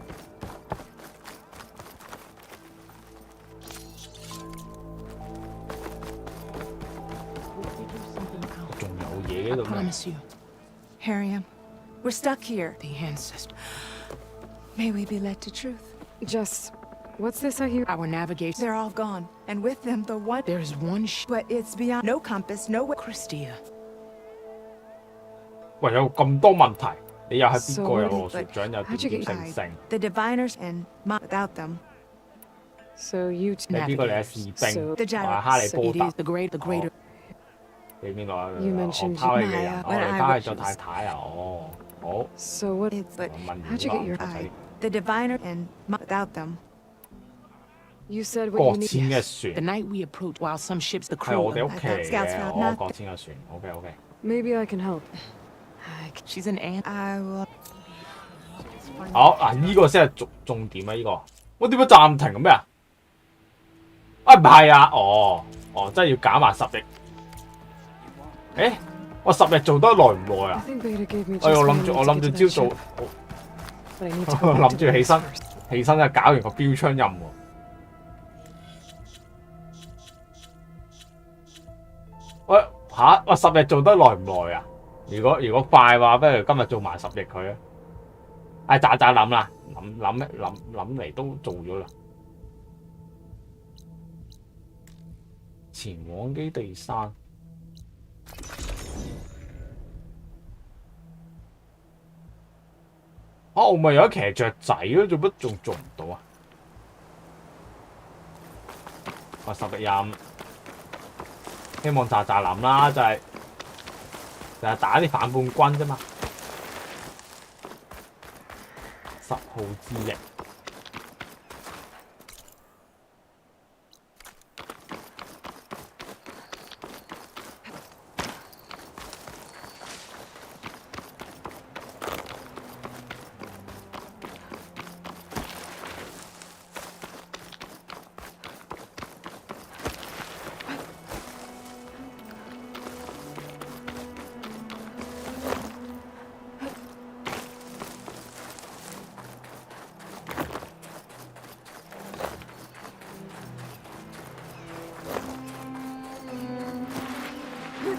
仲有嘢喺度咩 Promise you, Harriam, we're stuck here. The ancestor. May we be led to truth. Just, what's this I hear? Our navigators, they're all gone, and with them the one. There's one but it's beyond. No compass, no way. Christia. 喂，有咁多問題，你又係邊個？有羅船長，有點成。 The diviners and without them. So you. 你邊個？你係士兵，我係哈利波特。The greater. 你邊個啊？我 You mentioned 拋棄你啊！我哋拋棄咗太太啊！哦，好。 So what? But how'd you get your eye? The diviner and without them. You said 擱 what you 淺 need. 嘅船 The night we approached, while some ships, the 係 crew. 我哋屋企嚟 Scouts 嘅， found 我 nothing. 擱淺嘅船。OK。 Maybe I can help. She's an ant. I will. 好嗱，呢個先係重點啊！呢個我點解暫停咁咩啊？啊唔係啊，真係要減埋10億。誒，我10日做得耐唔耐啊？ Beta gave me 哎， just 我 what I 諗住 needed 我 to 諗 get 住 to 朝 that 早 ship. But I need to 我 go 諗 back 住 to 起 the 身 first. 起身就搞完個標槍任務。喂吓，我10日做得耐唔耐啊？如果快話，不如今日做埋10億佢啊！唉，渣諗啦，諗嚟都做咗啦。前往基地山。我咪有一騎雀仔咯，做乜仲做唔到啊？我10日任，希望渣諗啦，就係打啲反叛軍啫嘛。10號之役。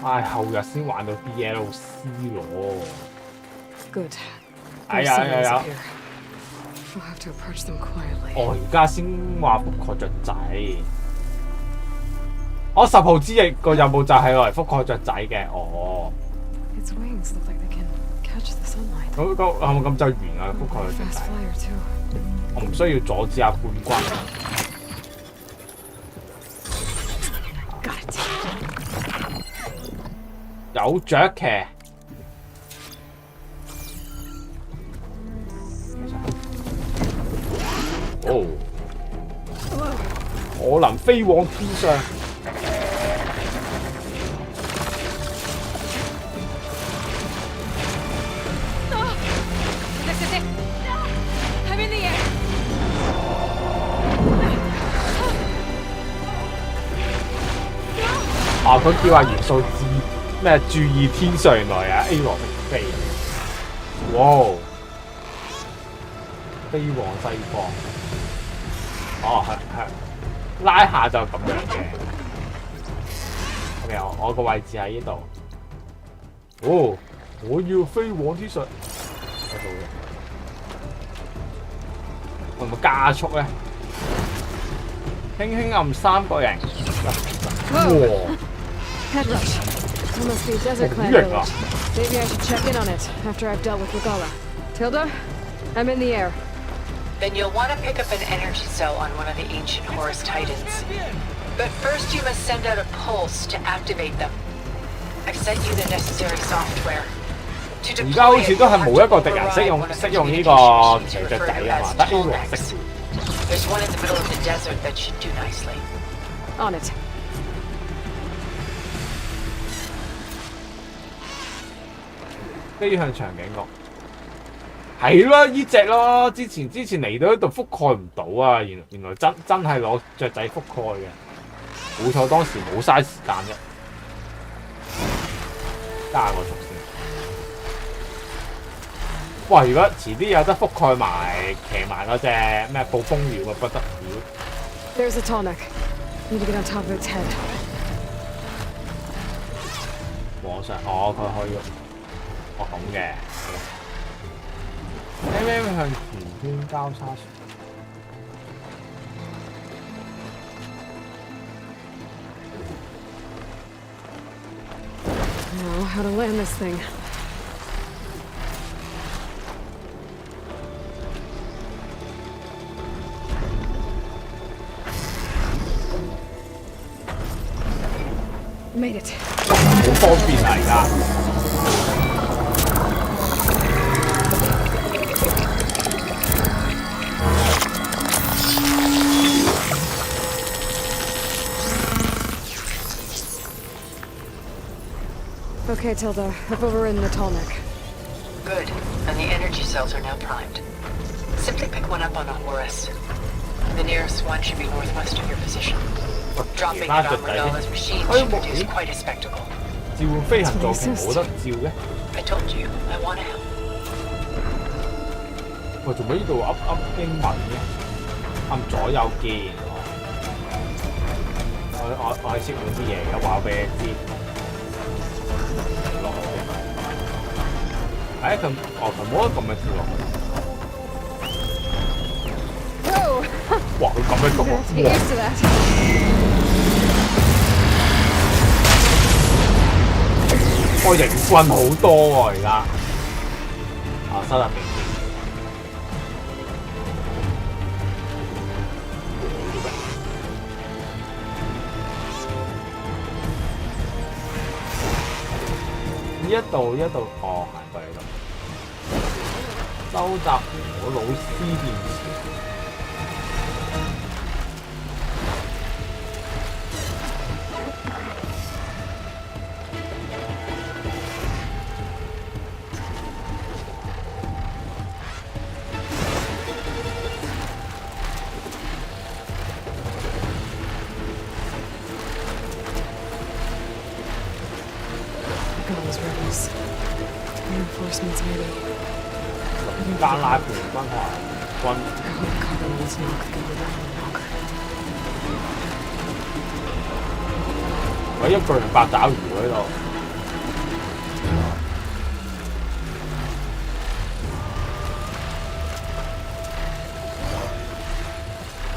唉，後日先玩到 DLC 咯。Good. 哎呀呀呀！ We'll have to approach them quietly. 我而家先話覆蓋雀仔。我10號之翼個任務就係攞嚟覆蓋雀仔嘅。哦。Its wings look like they can catch the sunlight. 係咪咁就完啊？覆蓋雀仔。我唔需要阻止阿冠軍。Got it. 有雀騎。哦，我能飛往天上。This is it. I'm in the air. 啊！佢叫阿元素注意天上，原來啊 A 羅並飛。哇！飛往西方。哦，係拉下就咁樣嘅。OK， 我個位置喺呢度。哦，我要飛往天上。喺度嘅。會唔會加速咧？輕輕按3個人。哇！ Head rush. There must be a desert clan village. Maybe I should check in on it after I've dealt with Regala. Tilda, I'm in the air. Then you'll want to pick up an energy cell on one of the ancient Horus Titans. But first you must send out a pulse to activate them. I've sent you the necessary software. 而家好似都係冇一個敵人識用呢個騎雀仔啊嘛，得 A 羅識。There's one in the middle of the desert that should do nicely. On it. 飛向長頸鹿，係咯，呢隻咯，之前嚟到呢度覆蓋唔到啊，原來真係攞雀仔覆蓋嘅，好彩當時冇嘥時間啫，加個速先。哇！如果遲啲有得覆蓋埋騎埋嗰隻咩暴風鳥啊，不得了。There's a tonic. Need to get on top of its head. 往上，哦，佢可以。哦咁嘅，咩向前端交叉船。Now, how to land this thing? Made it. 好方便啊！而家。Okay, Tilda, I've overridden the tallneck. Good, and the energy cells are now primed. Simply pick one up on a Horus. The nearest one should be northwest of your position. Dropping it on Regala's machine should produce quite a spectacle. 召喚飛行座騎冇得召嘅。I told you, I want to help. 喂，做咩呢度噏英文嘅？按左右鍵。我係識嗰啲嘢嘅，話俾你知。落去。哎，佢冇得咁樣跳落去。哇！佢咁樣喐喎。我型棍好多喎而家。啊，收入名。一度，哦，行過嚟度，收集我老師電池。Reinforcements ready. 加拉盤軍團軍。我一個人八爪魚喺度。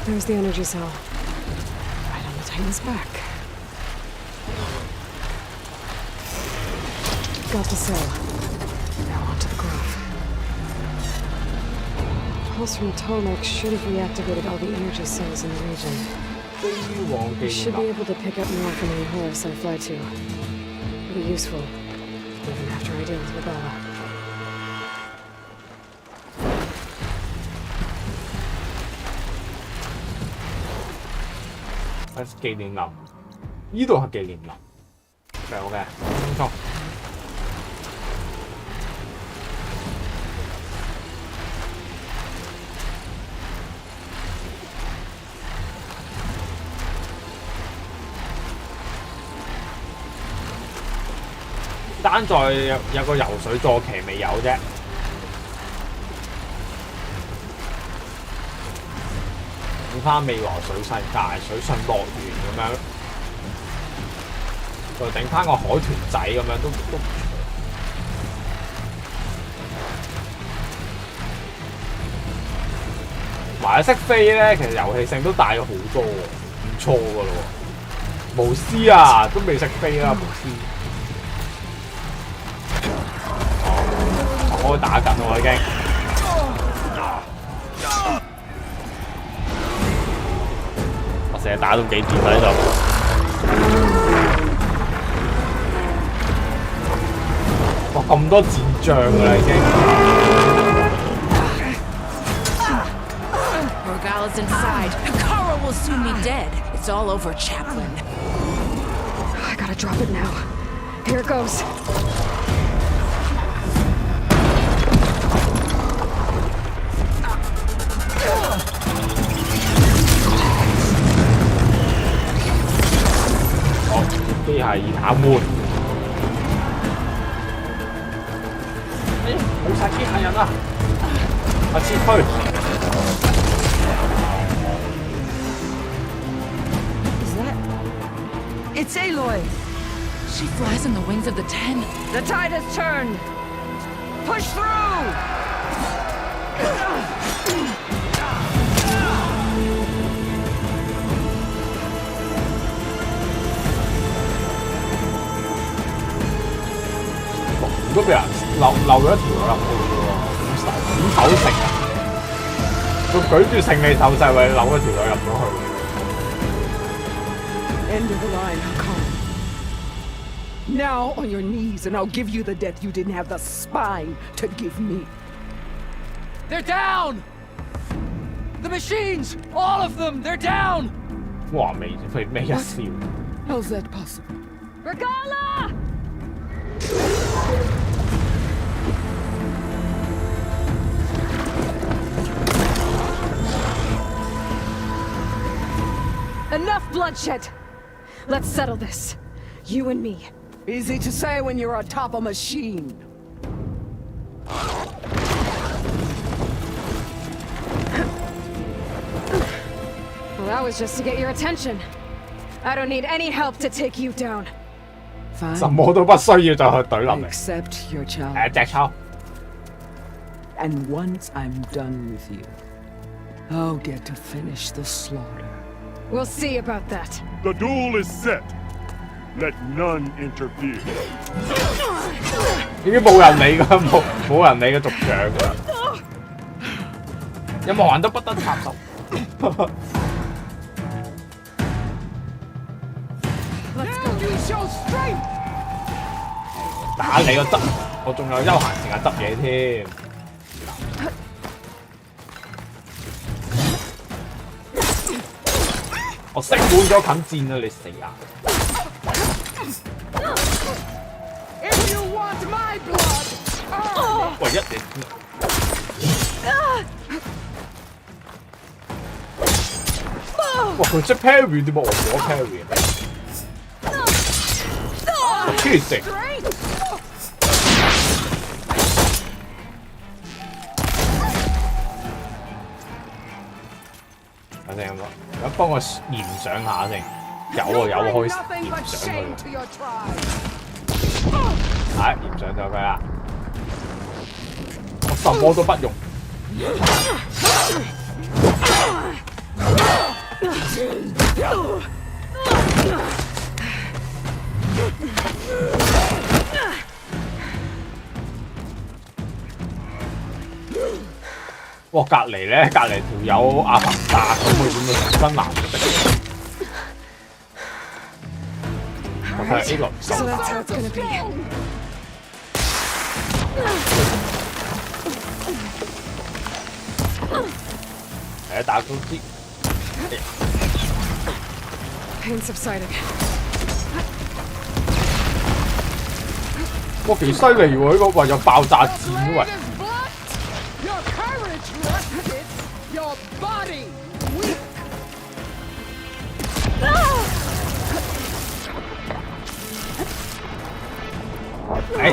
There's the energy cell. Right on the Titan's back. Got the cell. Now onto the grove. Pulse from Tomek should have reactivated all the energy cells in the region. We should be able to pick up more from any Horus I fly to. It'll be useful, even after I deal with Regala. 紀念林，呢度係紀念林。OK，唔錯。單在有個游水坐騎未有啫。整翻未來水世界、水上樂園咁樣，再整翻個海豚仔咁樣都唔錯。埋識飛咧，其實遊戲性都大咗好多喎，唔錯噶咯喎。巫師啊，都未識飛啦，巫師。我打緊喎已經。我成日打到幾點喺度。哇！咁多戰將㗎啦已經。Regala's inside. Kara will soon be dead. It's all over, Chaplain. I gotta drop it now. Here it goes. Oh, 機械人癱瘓。冇晒機械人啦！我撤退。It's Aloy! She flies on the wings of the 10. The tide has turned! Push through! 都俾人漏咗一條入去喎，點口食啊！佢舉住勝利手勢為漏一條友入咗去。End of the line, Hakon. Now on your knees, and I'll give you the death you didn't have the spine to give me. They're down! The machines! All of them! They're down! 哇！未一笑。How's that possible? Regala! Enough bloodshed! Let's settle this. You and me. Easy to say when you're atop a machine. Well, that was just to get your attention. I don't need any help to take you down. Fine. 什麼都不需要就去懟冧你。 Accept your challenge. 隻抽。 And once I'm done with you, I'll get to finish the slaughter. We'll see about that. The duel is set. Let none interfere. 已經冇人理㗎，冇人理嘅族長㗎。任何人都不得插手。打你個執，我仲有休閒時間執嘢添。我升滿咗近戰啊！你死啊！喂，一你哇！佢識 parry 點解我冇 parry 啊？黐線！等陣咁，幫我延上下先。有啊，可以延上佢。係延上咗佢啦。我什麼都不用。哇！隔離咧，隔離條友阿凡達咁，佢點會重新難敵？我睇 A 輪。So that's how it's gonna be. 係啊，打高啲。Pain subsided. 哇，幾犀利喎！呢個話有爆炸戰喎。Your courage rusted, your body weak.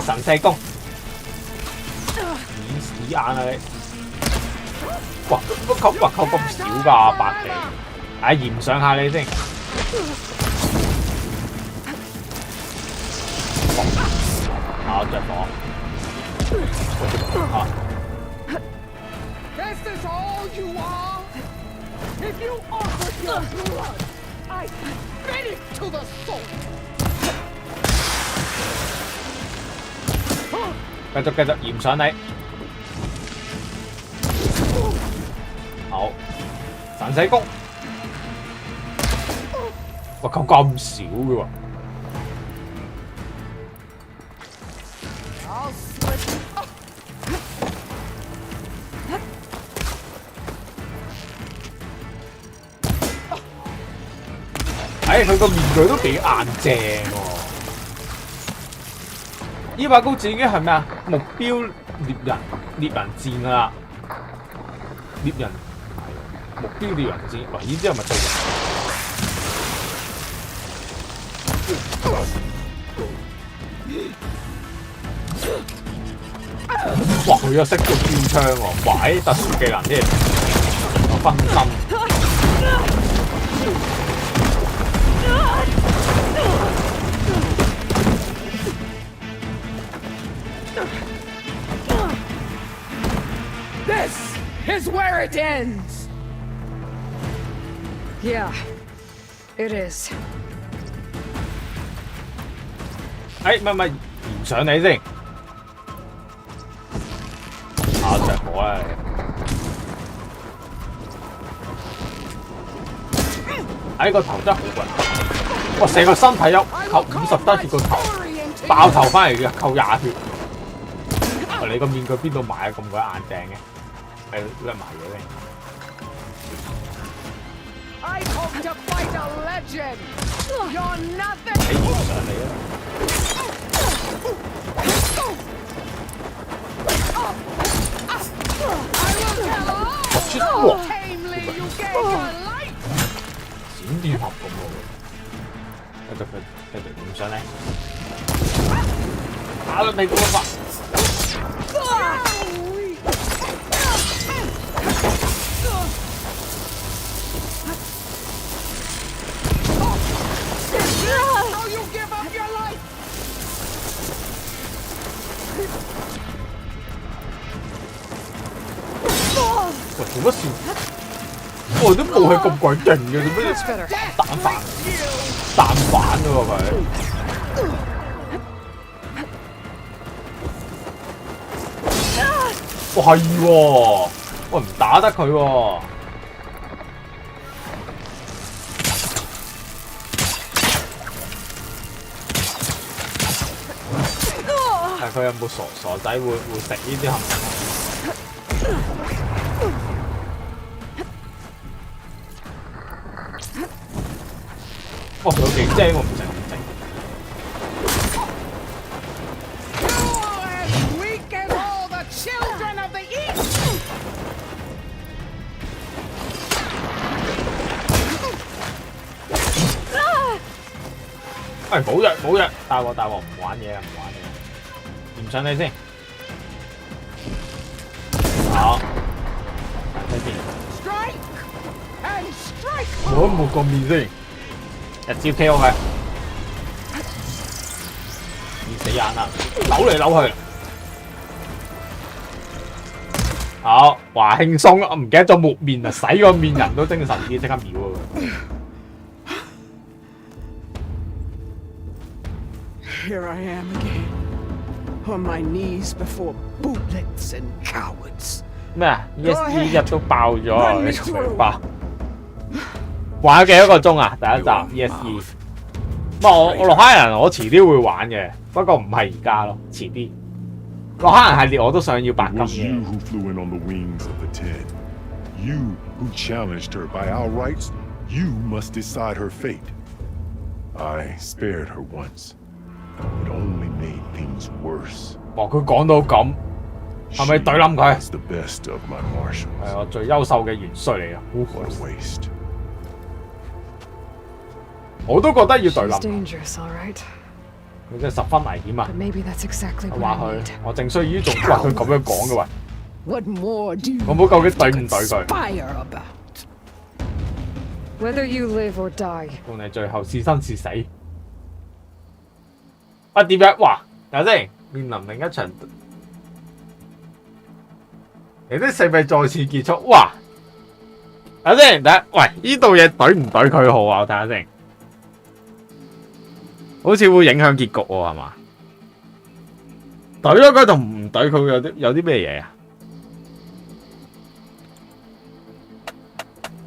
神射弓，屎眼啊你！哇，扣咁少㗎，白地，驗上下你先。着火。Is this all you are? If you offered your blood, I spit it to the soul. 繼續驗上你。好，神死弓。哇！扣咁少嘅喎。佢個面具都幾硬正喎。呢把刀已經係咩啊？目標獵人戰啦，獵人目標獵人戰。哇！呢啲係咪對人？哇！佢又識做標槍喎，哇！特殊技能添，我分身。This is where it ends. Yeah, it is. 唔係，驗上你先。着火啦！個頭真係好貴。哇！成個身體有扣50得血個頭，爆頭翻嚟嘅，扣20血。你個面具邊度買啊？咁鬼硬淨嘅，甩埋嘢先。I hope to fight a legend. You're nothing. 你驗上嚟啦！哇！閃電俠咁喎，繼續點上嚟？打到你個法！喂，做乜事？我啲武器咁鬼勁嘅，做咩彈反嘅喎佢？哇係喎，喂唔打得佢喎。睇佢有冇傻仔會食呢啲陷阱？哇！佢有幾精喎，唔整。冇藥，大鑊，唔玩嘢，驗上你先。好，睇先。冇個面先。一招 KO 佢，死眼啦！扭嚟扭去，好，話輕鬆，我唔記得咗抹面啊，洗個面人都精神啲，即刻秒啊！ Here I am again, on my knees before bootlets and cowards. 咩啊 ？ESE 日都爆咗啊！你仲未爆？玩咗幾多個鐘啊？第一集 ESE。唔係我洛克人，我遲啲會玩嘅，不過唔係而家咯，遲啲。洛克人系列我都想要白金嘅。 You who flew in on the wings of the Ted. You who challenged her by our rights. You must decide her fate. I spared her once. It only made things worse. 哇！佢講到咁，係咪懟冧佢？ That's the best of my marshals. 係我最優秀嘅元帥嚟啊！ What a waste. 我都覺得要懟冧。 dangerous, all right. 佢真係十分危險啊！ But maybe that's exactly 我 what 話 I 佢 need.，我正需要呢種，哇！佢咁樣講嘅喂。 What more do you 我冇究竟懟唔懟佢？ conspire about? Whether you live or die. 到你最後是生是死。啊點樣？哇！等陣先，面臨另一場，你啲死咪再次結束？哇！等陣先，喂，呢度嘢懟唔懟佢好啊？我睇下先，好似會影響結局喎，係嘛？懟咗佢同唔懟佢有啲咩嘢啊？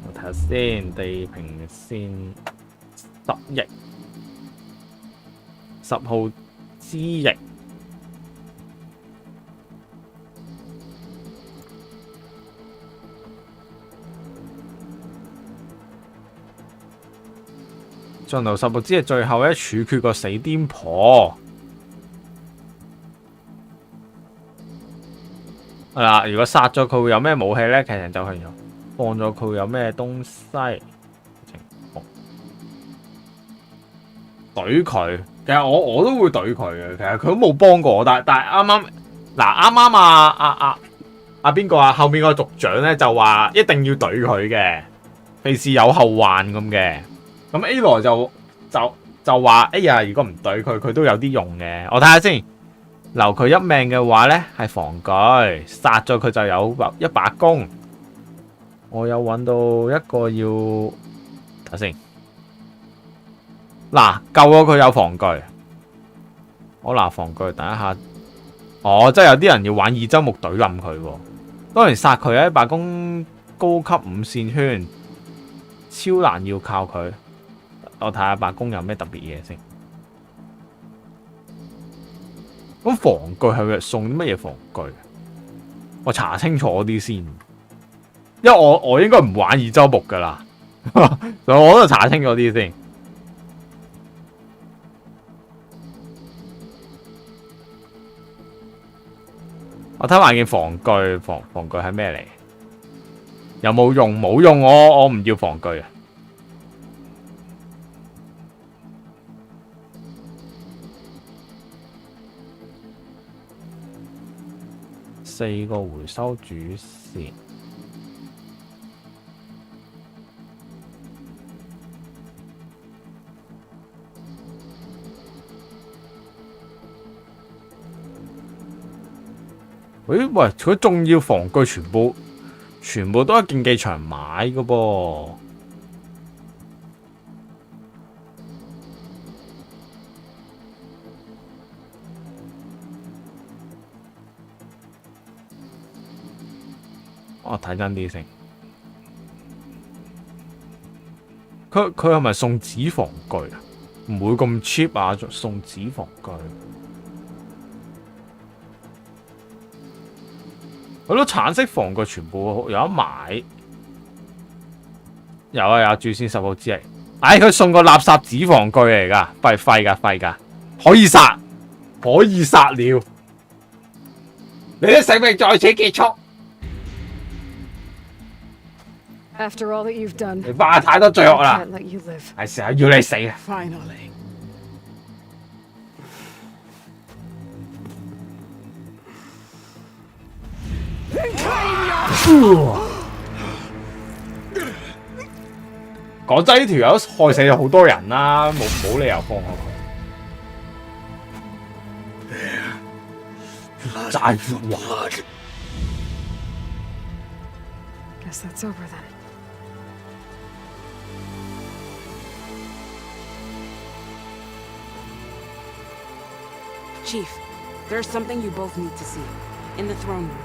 我睇下先，地平線10億。10號之翼，進度10號之翼最後處決個死癲婆。係啦，如果殺咗佢會有咩武器咧？劇情就係放咗佢會有咩東西？懟佢。其實我都會懟佢嘅，其實佢都冇幫過我，但係啱啱邊個啊？後面個族長咧就話一定要懟佢嘅，費事有後患咁嘅。咁 A 羅就話哎呀，如果唔懟佢，佢都有啲用嘅。我睇下先，留佢一命嘅話咧係防具，殺咗佢就有一把弓。我有揾到一個要睇下先。嗱，救咗佢有防具，我拿防具，等一下。哦，真係有啲人要玩二周目懟冧佢喎。當然殺佢一把弓高級5線圈，超難要靠佢。我睇下把弓有咩特別嘢先。咁防具係咪送啲乜嘢防具？我查清楚啲先，因為我應該唔玩二周目噶啦，所以我都查清楚啲先。我睇埋件防具，防具係咩嚟？有冇用？冇用，我唔要防具啊！4個回收主線，喂，佢仲要防具全部都喺競技場買嘅噃。我睇真啲先，佢係咪送紙防具啊？唔會咁 cheap 啊，送紙防具。好多橙色防具全部有得買，有主線10號之翼。佢送個垃圾紙防具嚟㗎，廢㗎，可以殺了。你的生命在此結束。After all that you've done, 你犯太多罪惡啦， I can't let you live. 係時候要你死啊！ Finally. 講真，呢條友害死咗好多人啦，冇理由放過佢。債權 Guess that's over then. Chief, there's something you both need to see. In the throne room.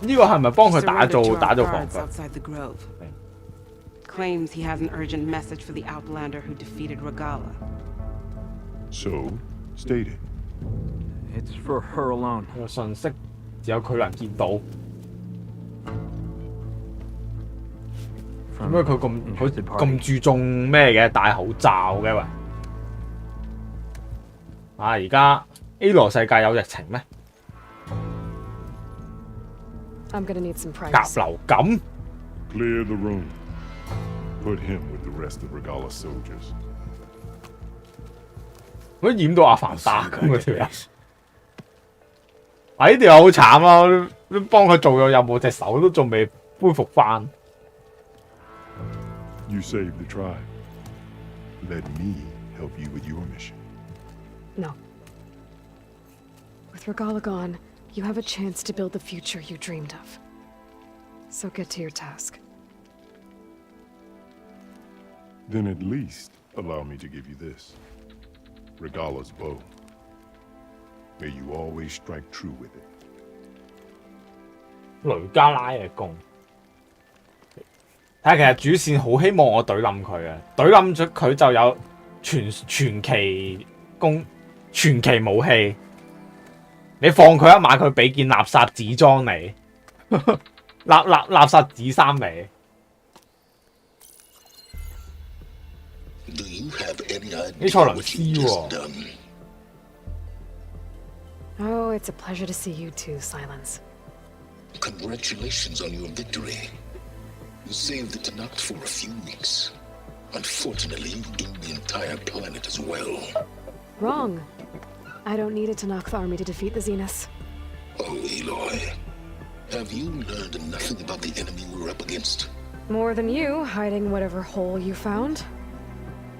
呢個係咪幫佢打造防 Guards outside the grove. Claims he has an urgent message for the Outlander who defeated Regala. So, state it. It's for her alone. 個信息只有佢能見到。點解佢咁注重咩嘅？戴口罩嘅喂！啊，而家 A 羅世界有疫情咩？ I'm gonna need some 甲 privacy. 流感。 Clear the room. Put him with the rest of Regala's soldiers. 佢染到阿凡達咁嗰條友。啊！呢條友好慘啊！都幫佢做咗任務，隻手都仲未恢復翻。 You saved the tribe. Let me help you with your mission. No. With Regala gone, you have a chance to build the future you dreamed of. So get to your task. Then at least allow me to give you this. Regala's bow. May you always strike true with it. 雷加拉嘅弓。睇下其實主線好希望我懟冧佢啊！懟冧咗佢就有傳奇弓、傳奇武器。你放佢一馬，佢俾件垃圾紙裝你，垃圾紙衫你。 Do you have any idea 呢賽倫 what 斯 you 喎 just done? Oh, it's a pleasure to see you too, Silence. Congratulations on your victory. You saved the Tanakh for a few weeks. Unfortunately, you doomed the entire planet as well. Wrong. I don't need it to knock the army to defeat the Zeniths. Oh, Eloy. Have you learned nothing about the enemy we're up against? More than you, hiding whatever hole you found.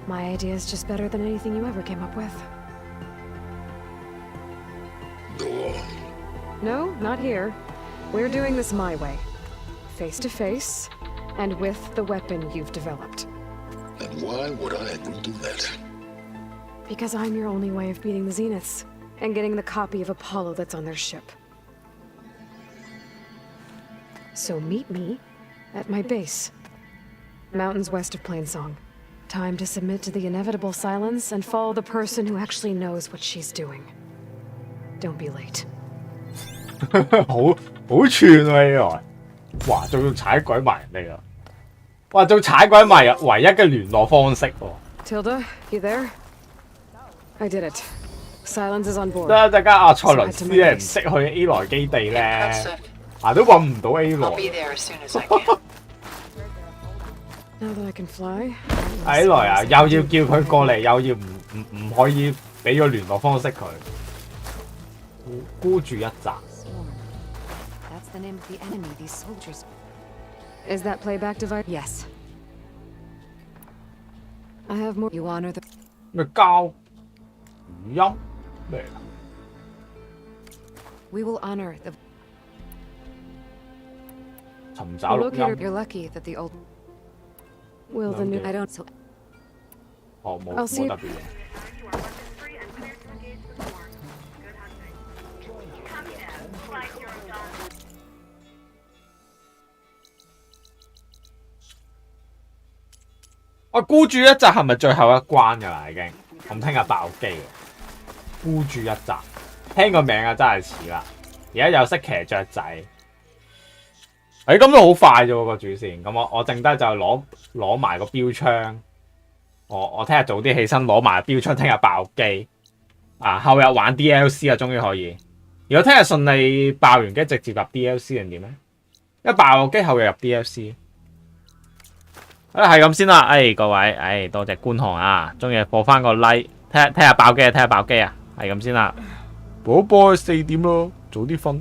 My idea is just better than anything you ever came up with. Go on. No, not here. We're doing this my way. Face to face, and with the weapon you've developed. And why would I agree to that? Because I'm your only way of beating the Zeniths, and getting the copy of Apollo that's on their ship. So meet me at my base. Mountains west of Plainsong. Time to submit to the inevitable silence and follow the person who actually knows what she's doing. Don't be late. 好串啊！呢個，哇，仲要踩鬼埋人哋啊！哇，仲踩鬼埋啊！唯一嘅聯絡方式喎。 Tilda, you there? I did it. Silence is on board. 得陣間阿賽倫斯咧唔識去 A 萊基地咧，都揾唔到 A 萊。 Now that I can fly. A 萊啊，又要叫佢過嚟，又要唔可以俾個聯絡方式佢。孤注一擲。 That's the name of the enemy these soldiers. Is that playback device? Yes. I have more. You honor the. 咩交語音咩？ We will honor the. 尋找錄 Locator, 音。 you're lucky that the old. Will the new? I don't. So. 哦，冇 I'll see. 冇特別嘢。 我孤注一擲係咪最後一關㗎啦？已經咁聽日爆機嘅孤注一擲，聽個名啊真係似啦。而家又識騎雀仔，咁都好快啫喎個主線。咁我剩低就攞埋個標槍。我聽日早啲起身攞埋標槍，聽日爆機啊！後日玩 DLC 啊，終於可以。如果聽日順利爆完機，直接入 DLC 定點咧？一爆個機後日入 DLC。 係咁先啦，各位，多謝觀看啊！中意播翻個 like， 聽下爆機啊，係咁先啦，寶寶4點咯，早啲瞓。